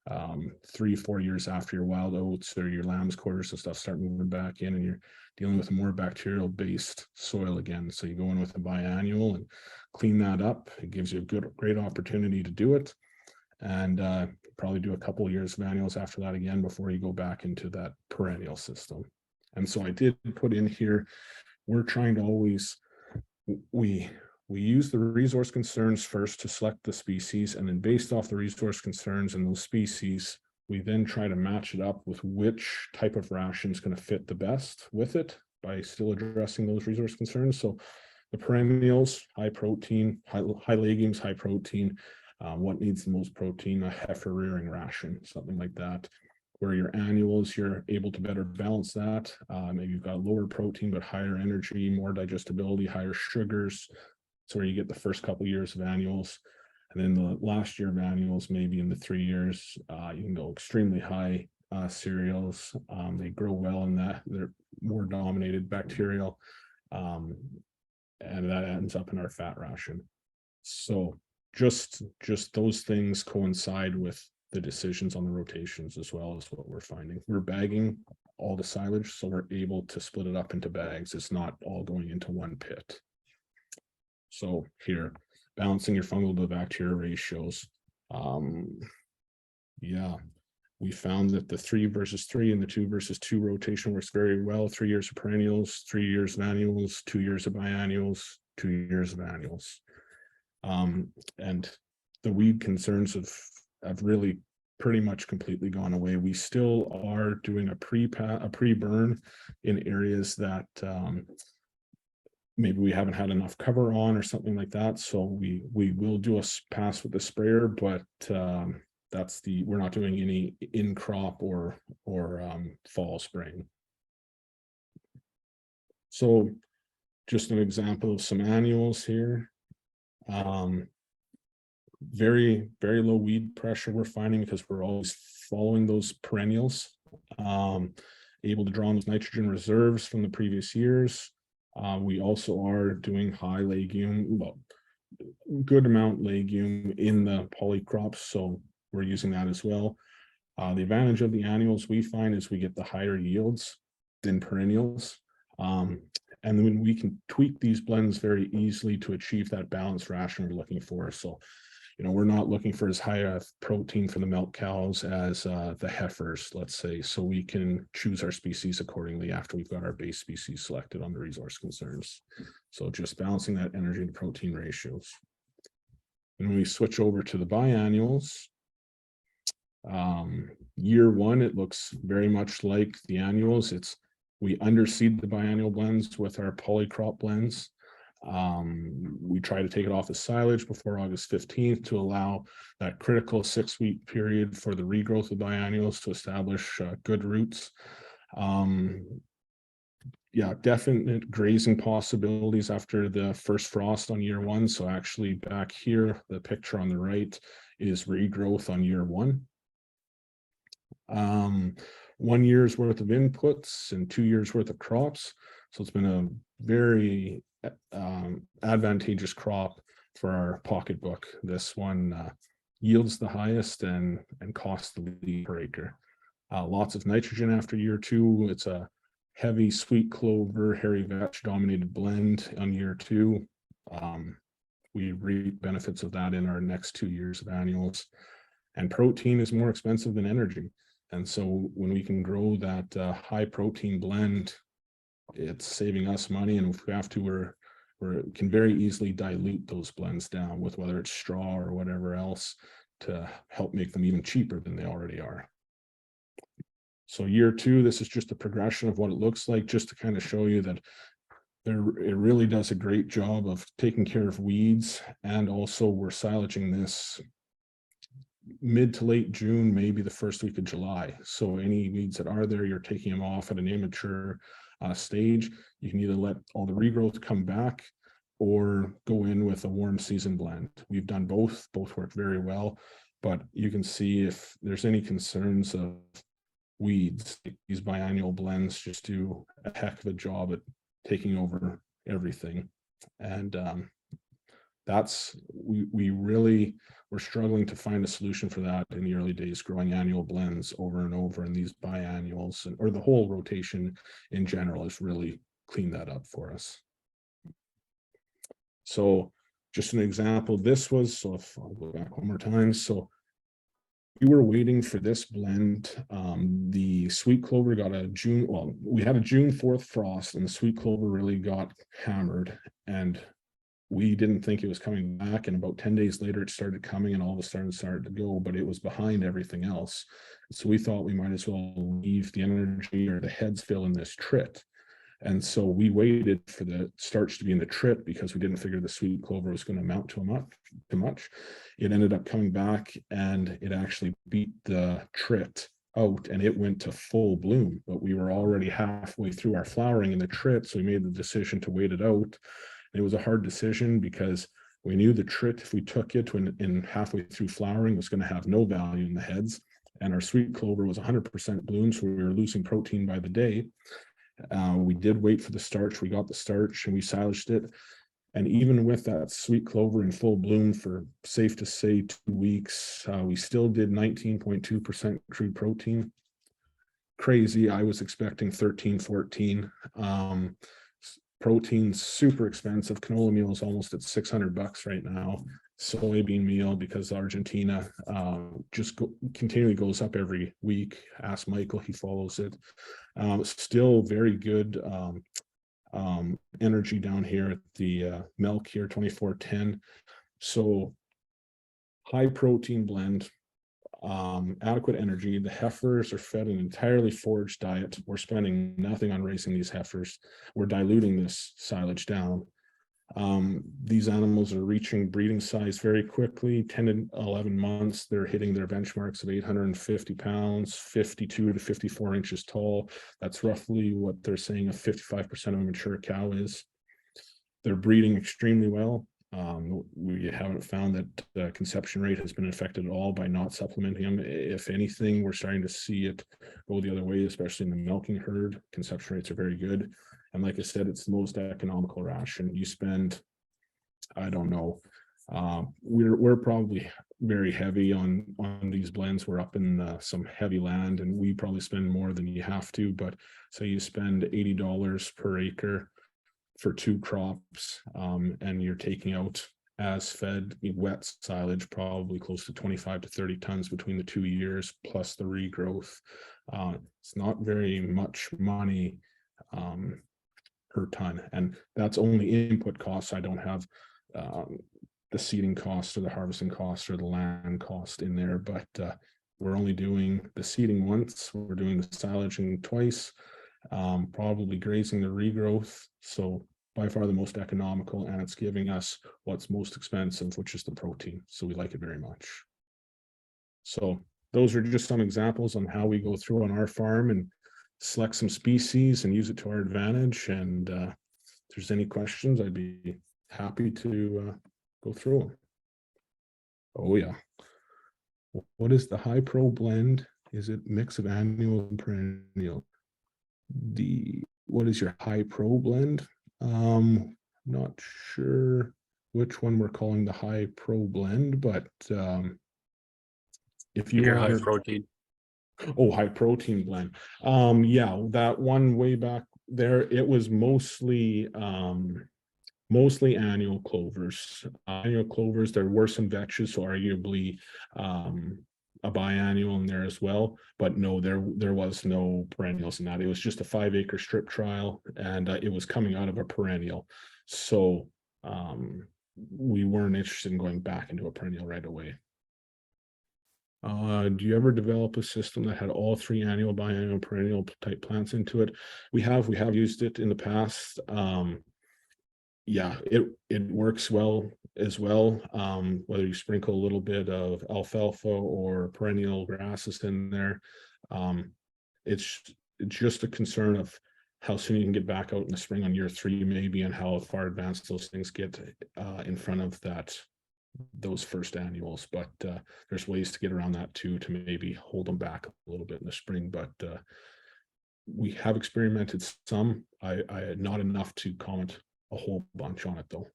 3-4 years after your wild oats or your lamb's quarters and stuff start moving back in, and you're dealing with a more bacterial based soil again. So you go in with a biannual and clean that up. It gives you a great opportunity to do it, and probably do a couple of years of annuals after that again before you go back into that perennial system. And so I did put in here, we're trying to always, we use the resource concerns first to select the species, and then based off the resource concerns and those species, we then try to match it up with which type of ration is going to fit the best with it by still addressing those resource concerns. So the perennials, high protein, high legumes, high protein. What needs the most protein? A heifer rearing ration, something like that. Where your annuals, you're able to better balance that. Maybe you've got lower protein, but higher energy, more digestibility, higher sugars. So where you get the first couple of years of annuals, and then the last year of annuals, maybe in the 3 years, you can go extremely high cereals. They grow well in that. They're more dominated bacterial, and that ends up in our fat ration. So just those things coincide with the decisions on the rotations as well as what we're finding. We're bagging all the silage, so we're able to split it up into bags. It's not all going into one pit. So here, balancing your fungal to bacteria ratios. Yeah, we found that the 3 versus 3 and the 2 versus 2 rotation works very well. 3 years of perennials, 3 years of annuals, 2 years of biannuals, 2 years of annuals. And the weed concerns have really pretty much completely gone away. We still are doing a pre-burn in areas that maybe we haven't had enough cover on or something like that. So we will do a pass with the sprayer, but we're not doing any in crop or fall spraying. So just an example of some annuals here. Very, very low weed pressure we're finding because we're always following those perennials, able to draw on those nitrogen reserves from the previous years. We also are doing high legume, well, good amount legume in the polycrops, so we're using that as well. The advantage of the annuals we find is we get the higher yields than perennials. And then we can tweak these blends very easily to achieve that balanced ration we're looking for. So, we're not looking for as high a protein for the milk cows as the heifers, let's say, so we can choose our species accordingly after we've got our base species selected on the resource concerns. So just balancing that energy to protein ratios. And when we switch over to the biannuals, year one, it looks very much like the annuals. We underseed the biannual blends with our polycrop blends. We try to take it off the silage before August 15th to allow that critical 6-week period for the regrowth of biannuals to establish good roots. Yeah, definite grazing possibilities after the first frost on year one. So actually back here, the picture on the right is regrowth on year one. 1 year's worth of inputs and 2 years worth of crops. So it's been a very advantageous crop for our pocketbook. This one yields the highest and costs the least per acre. Lots of nitrogen after year two. It's a heavy sweet clover, hairy vetch dominated blend on year two. We reap benefits of that in our next 2 years of annuals. And protein is more expensive than energy. And so when we can grow that high protein blend, it's saving us money. And if we have to, we can very easily dilute those blends down with whether it's straw or whatever else to help make them even cheaper than they already are. So year two, this is just a progression of what it looks like, just to kind of show you that it really does a great job of taking care of weeds. And also we're silaging this mid to late June, maybe the first week of July. So any weeds that are there, you're taking them off at an immature stage. You can either let all the regrowth come back or go in with a warm season blend. We've done both work very well, but you can see if there's any concerns of weeds, these biannual blends just do a heck of a job at taking over everything. And we're struggling to find a solution for that in the early days, growing annual blends over and over, and these biannuals or the whole rotation in general has really cleaned that up for us. So just an example, so if I'll go back one more time. So we were waiting for this blend. The sweet clover got we had a June 4th frost, and the sweet clover really got hammered, and we didn't think it was coming back. And about 10 days later, it started coming, and all of a sudden started to go, but it was behind everything else. So we thought we might as well leave the energy or the heads fill in this trit. And so we waited for the starch to be in the trit because we didn't figure the sweet clover was going to amount too much. It ended up coming back, and it actually beat the trit out, and it went to full bloom. But we were already halfway through our flowering in the trit, so we made the decision to wait it out. It was a hard decision because we knew the trit, if we took it in halfway through flowering, was going to have no value in the heads, and our sweet clover was 100% bloom, so we were losing protein by the day. We did wait for the starch. We got the starch and we silaged it. And even with that sweet clover in full bloom for, safe to say, 2 weeks, we still did 19.2% crude protein. Crazy. I was expecting 13, 14. Protein's super expensive. Canola meal is almost at $600 right now. Soybean meal, because Argentina continually goes up every week. Ask Michael, he follows it. Still very good energy down here at the milk here, 2410. So high protein blend, adequate energy. The heifers are fed an entirely forage diet. We're spending nothing on raising these heifers. We're diluting this silage down. These animals are reaching breeding size very quickly. 10 to 11 months, they're hitting their benchmarks of 850 pounds, 52 to 54 inches tall. That's roughly what they're saying a 55% of a mature cow is. They're breeding extremely well. We haven't found that the conception rate has been affected at all by not supplementing them. If anything, we're starting to see it go the other way, especially in the milking herd. Conception rates are very good. And like I said, it's the most economical ration. You spend, I don't know, We're probably very heavy on these blends. We're up in some heavy land, and we probably spend more than you have to. But say you spend $80 per acre for 2 crops, and you're taking out as fed wet silage, probably close to 25 to 30 tons between the 2 years, plus the regrowth. It's not very much money per ton, and that's only input costs. I don't have the seeding cost or the harvesting cost or the land cost in there, but we're only doing the seeding once, we're doing the silaging twice, probably grazing the regrowth. So by far the most economical, and it's giving us what's most expensive, which is the protein. So we like it very much. So those are just some examples on how we go through on our farm and select some species and use it to our advantage. And if there's any questions, I'd be happy to go through them. Oh yeah. What is the high pro blend? Is it mix of annual and perennial? What is your high pro blend? Not sure which one we're calling the high pro blend, but if you Your are high protein. Oh, high protein blend. Yeah, that one way back there, it was mostly annual clovers. Annual clovers, there were some vetches, so arguably a biannual in there as well, but no, there was no perennials in that. It was just a 5-acre strip trial, and it was coming out of a perennial. So we weren't interested in going back into a perennial right away. Do you ever develop a system that had all 3 annual, biannual, perennial type plants into it? We have used it in the past. Yeah, it works well as well. Whether you sprinkle a little bit of alfalfa or perennial grasses in there, it's just a concern of how soon you can get back out in the spring on year 3 maybe, and how far advanced those things get in front of those first annuals. But there's ways to get around that too, to maybe hold them back a little bit in the spring. But we have experimented some. I not enough to comment a whole bunch on it though.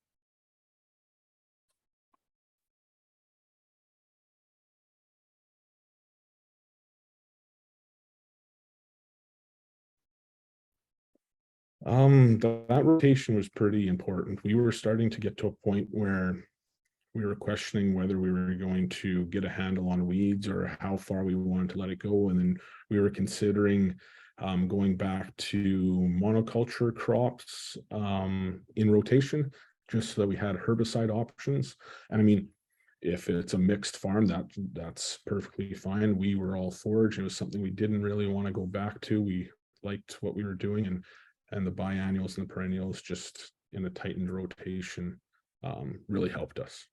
That rotation was pretty important. We were starting to get to a point where we were questioning whether we were going to get a handle on weeds or how far we wanted to let it go. And then we were considering going back to monoculture crops in rotation, just so that we had herbicide options. And I mean, if it's a mixed farm, that's perfectly fine. We were all forage. It was something we didn't really want to go back to. We liked what we were doing, and the biannuals and the perennials just in a tightened rotation really helped us.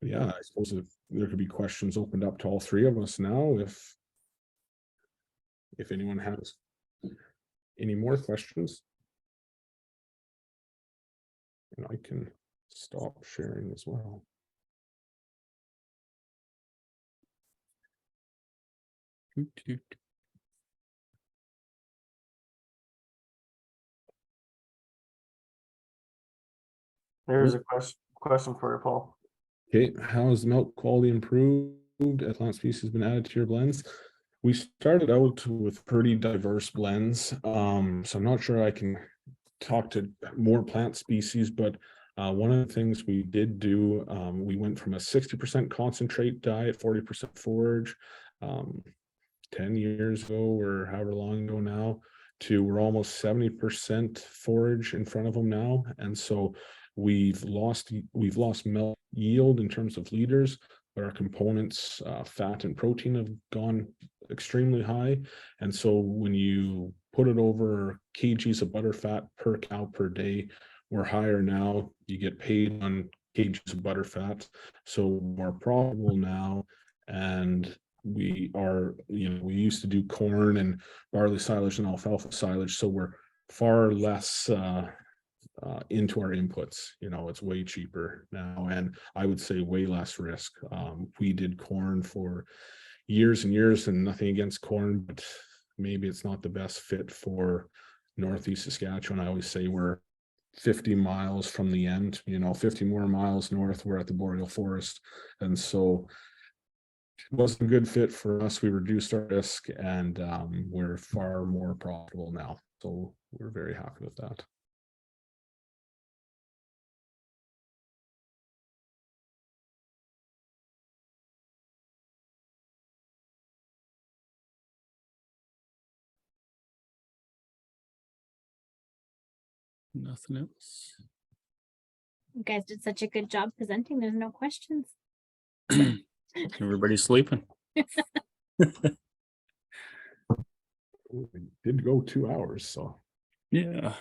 Yeah, I suppose if there could be questions opened up to all 3 of us now, if anyone has any more questions. And I can stop sharing as well. There's a question for you, Paul. Okay, how has the milk quality improved as plant species been added to your blends? We started out with pretty diverse blends, so I'm not sure I can talk to more plant species, but one of the things we did do, we went from a 60% concentrate diet, 40% forage, 10 years ago or however long ago now, to we're almost 70% forage in front of them now. And so we've lost milk yield in terms of liters, but our components, fat and protein, have gone extremely high. And so when you put it over kgs of butter fat per cow per day, we're higher now. You get paid on kgs of butter fat, so more profitable now. And we are, we used to do corn and barley silage and alfalfa silage, so we're far less into our inputs. It's way cheaper now, and I would say way less risk. We did corn for years and years, and nothing against corn, but maybe it's not the best fit for Northeast Saskatchewan. I always say we're 50 miles from the end, 50 more miles north, we're at the boreal forest. And so it wasn't a good fit for us. We reduced our risk, and we're far more profitable now. So we're very happy with that. Nothing else. You guys did such a good job presenting. There's no questions. Everybody's sleeping. We did go 2 hours, so. Yeah.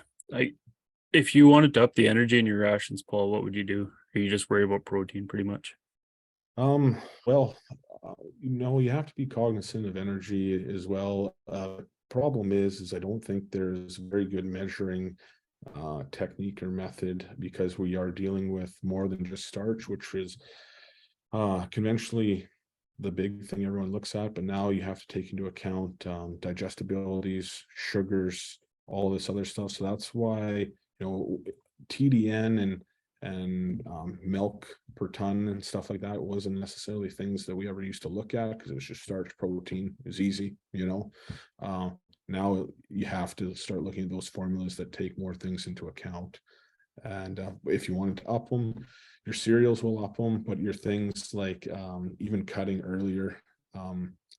If you wanted to up the energy in your rations, Paul, what would you do? Or you just worry about protein pretty much? Well, you have to be cognizant of energy as well. Problem is I don't think there's very good measuring technique or method, because we are dealing with more than just starch, which is conventionally the big thing everyone looks at, but now you have to take into account digestibilities, sugars, all this other stuff. So that's why TDN and milk per ton and stuff like that wasn't necessarily things that we ever used to look at, because it was just starch, protein. It was easy, now you have to start looking at those formulas that take more things into account. And if you wanted to up them, your cereals will up them, but your things like even cutting earlier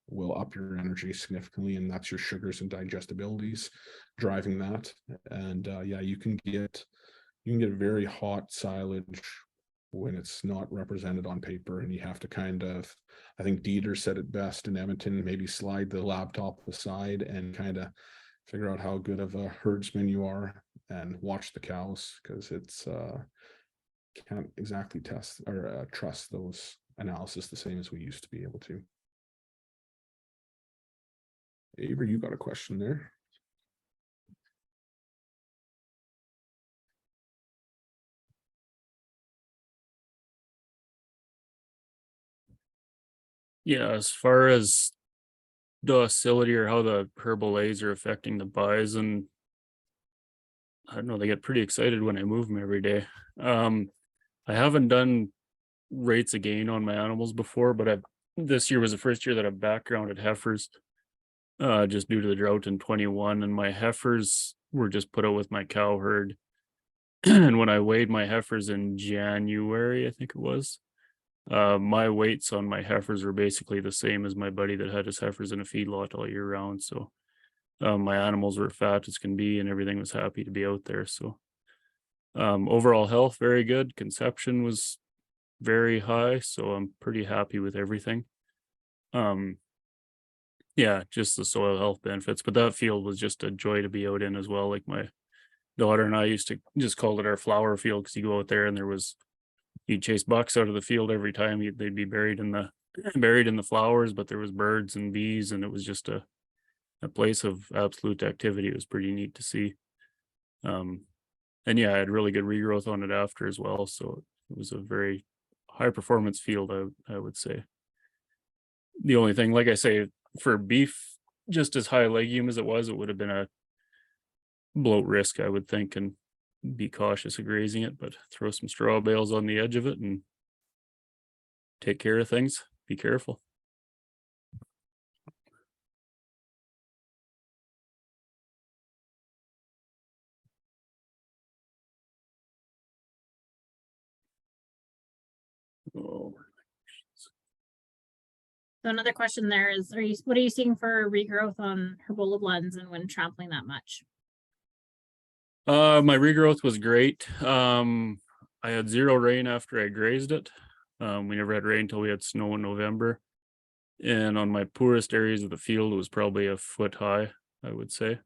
will up your energy significantly, and that's your sugars and digestibilities driving that. And yeah, you can get very hot silage when it's not represented on paper, and you have to I think Dieter said it best in Edmonton, maybe slide the laptop aside and kind of figure out how good of a herdsman you are and watch the cows, because it's can't exactly test or trust those analysis the same as we used to be able to. Avery, you got a question there? Yeah, as far as docility or how the herbal A's are affecting the bison, I don't know, they get pretty excited when I move them every day. I haven't done rates of gain on my animals before, but this year was the first year that I've backgrounded heifers, just due to the drought in 21, and my heifers were just put out with my cow herd. And when I weighed my heifers in January, I think it was, my weights on my heifers were basically the same as my buddy that had his heifers in a feedlot all year round. So my animals were fat as can be, and everything was happy to be out there. So overall health, very good. Conception was very high, so I'm pretty happy with everything. Yeah, just the soil health benefits, but that field was just a joy to be out in as well. Like my daughter and I used to just call it our flower field, because you go out there and you'd chase bucks out of the field every time. They'd be buried in the flowers, but there was birds and bees, and it was just a place of absolute activity. It was pretty neat to see. And yeah, I had really good regrowth on it after as well, so it was a very high performance field, I would say. The only thing, like I say, for beef, just as high legume as it would have been a bloat risk, I would think, and be cautious of grazing it, but throw some straw bales on the edge of it and take care of things. Be careful. Oh. So another question there is, what are you seeing for regrowth on herbola blends and when trampling that much? My regrowth was great. I had 0 rain after I grazed it. We never had rain until we had snow in November. And on my poorest areas of the field, it was probably a foot high, I would say.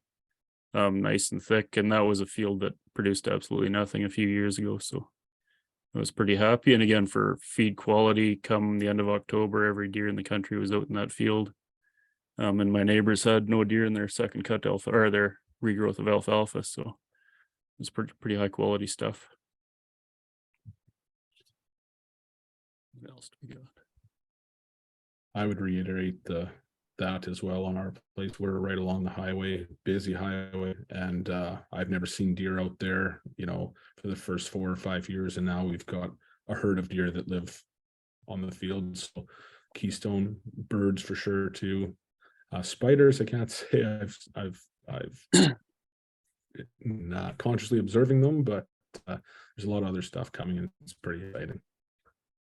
Nice and thick. And that was a field that produced absolutely nothing a few years ago. So I was pretty happy. And again, for feed quality, come the end of October, every deer in the country was out in that field. And my neighbors had no deer in their second cut alpha, or their regrowth of alfalfa. So it was pretty high quality stuff. What else do we got? I would reiterate that as well. On our place, we're right along the highway, busy highway, and I've never seen deer out there, you know, for the first 4 or 5 years, and now we've got a herd of deer that live on the field. So keystone birds for sure too. Spiders, I can't say I've not consciously observing them, but there's a lot of other stuff coming, and it's pretty exciting.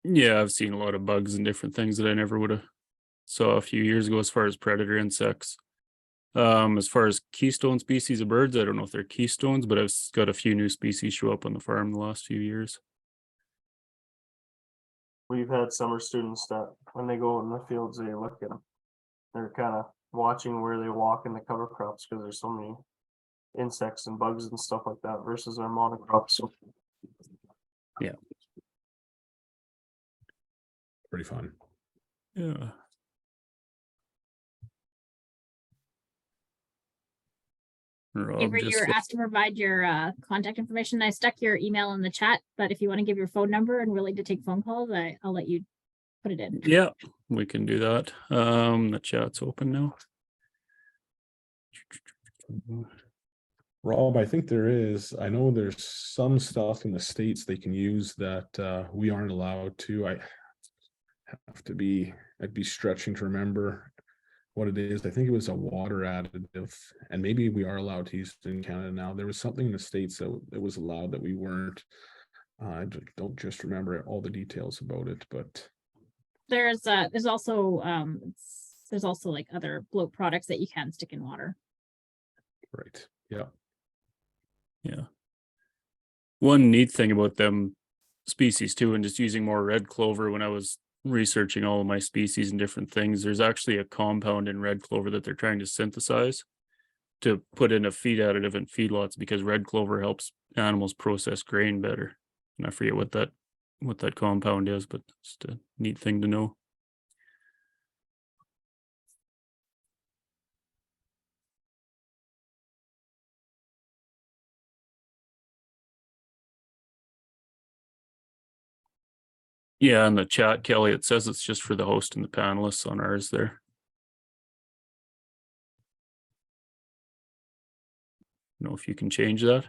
Yeah, I've seen a lot of bugs and different things that I never would have saw a few years ago as far as predator insects. As far as keystone species of birds, I don't know if they're keystones, but I've got a few new species show up on the farm in the last few years. We've had summer students that when they go in the fields, they look at them. They're kind of watching where they walk in the cover crops because there's so many insects and bugs and stuff like that versus our monocrops. So yeah, pretty fun. Yeah. Avery, you were asked to provide your contact information. I stuck your email in the chat, but if you want to give your phone number and willing to take phone calls, I'll let you put it in. Yeah, we can do that. The chat's open now. Rob, I think I know there's some stuff in the States they can use that we aren't allowed to. I'd be stretching to remember what it is. I think it was a water additive, and maybe we are allowed to use it in Canada now. There was something in the States that was allowed that we weren't. I don't just remember all the details about it, but there's also like other bloat products that you can stick in water. Right. Yeah. Yeah. One neat thing about them species too, and just using more red clover when I was researching all of my species and different things, there's actually a compound in red clover that they're trying to synthesize to put in a feed additive in feedlots because red clover helps animals process grain better. And I forget what that compound is, but it's a neat thing to know. Yeah, in the chat, Kelly, it says it's just for the host and the panelists on ours there. I don't know if you can change that.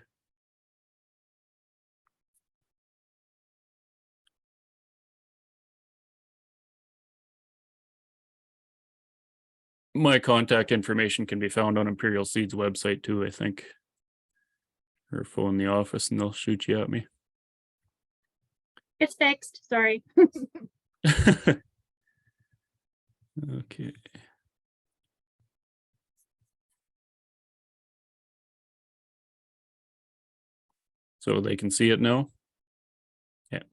My contact information can be found on Imperial Seeds website too, I think. Or phone the office and they'll shoot you at me. It's fixed. Sorry. Okay. So they can see it now? Yeah.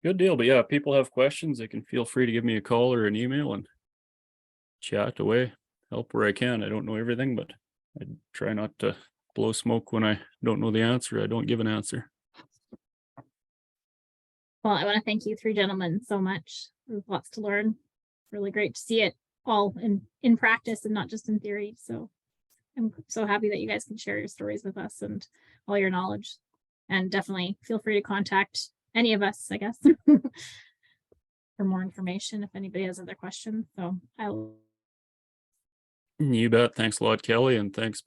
Good deal. But yeah, if people have questions, they can feel free to give me a call or an email and chat away. Help where I can. I don't know everything, but I try not to blow smoke when I don't know the answer. I don't give an answer. Well, I want to thank you three gentlemen so much. There's lots to learn. Really great to see it all in practice and not just in theory. So I'm so happy that you guys can share your stories with us and all your knowledge. And definitely feel free to contact any of us, I guess, for more information if anybody has other questions. So You bet. Thanks a lot, Kelly, and thanks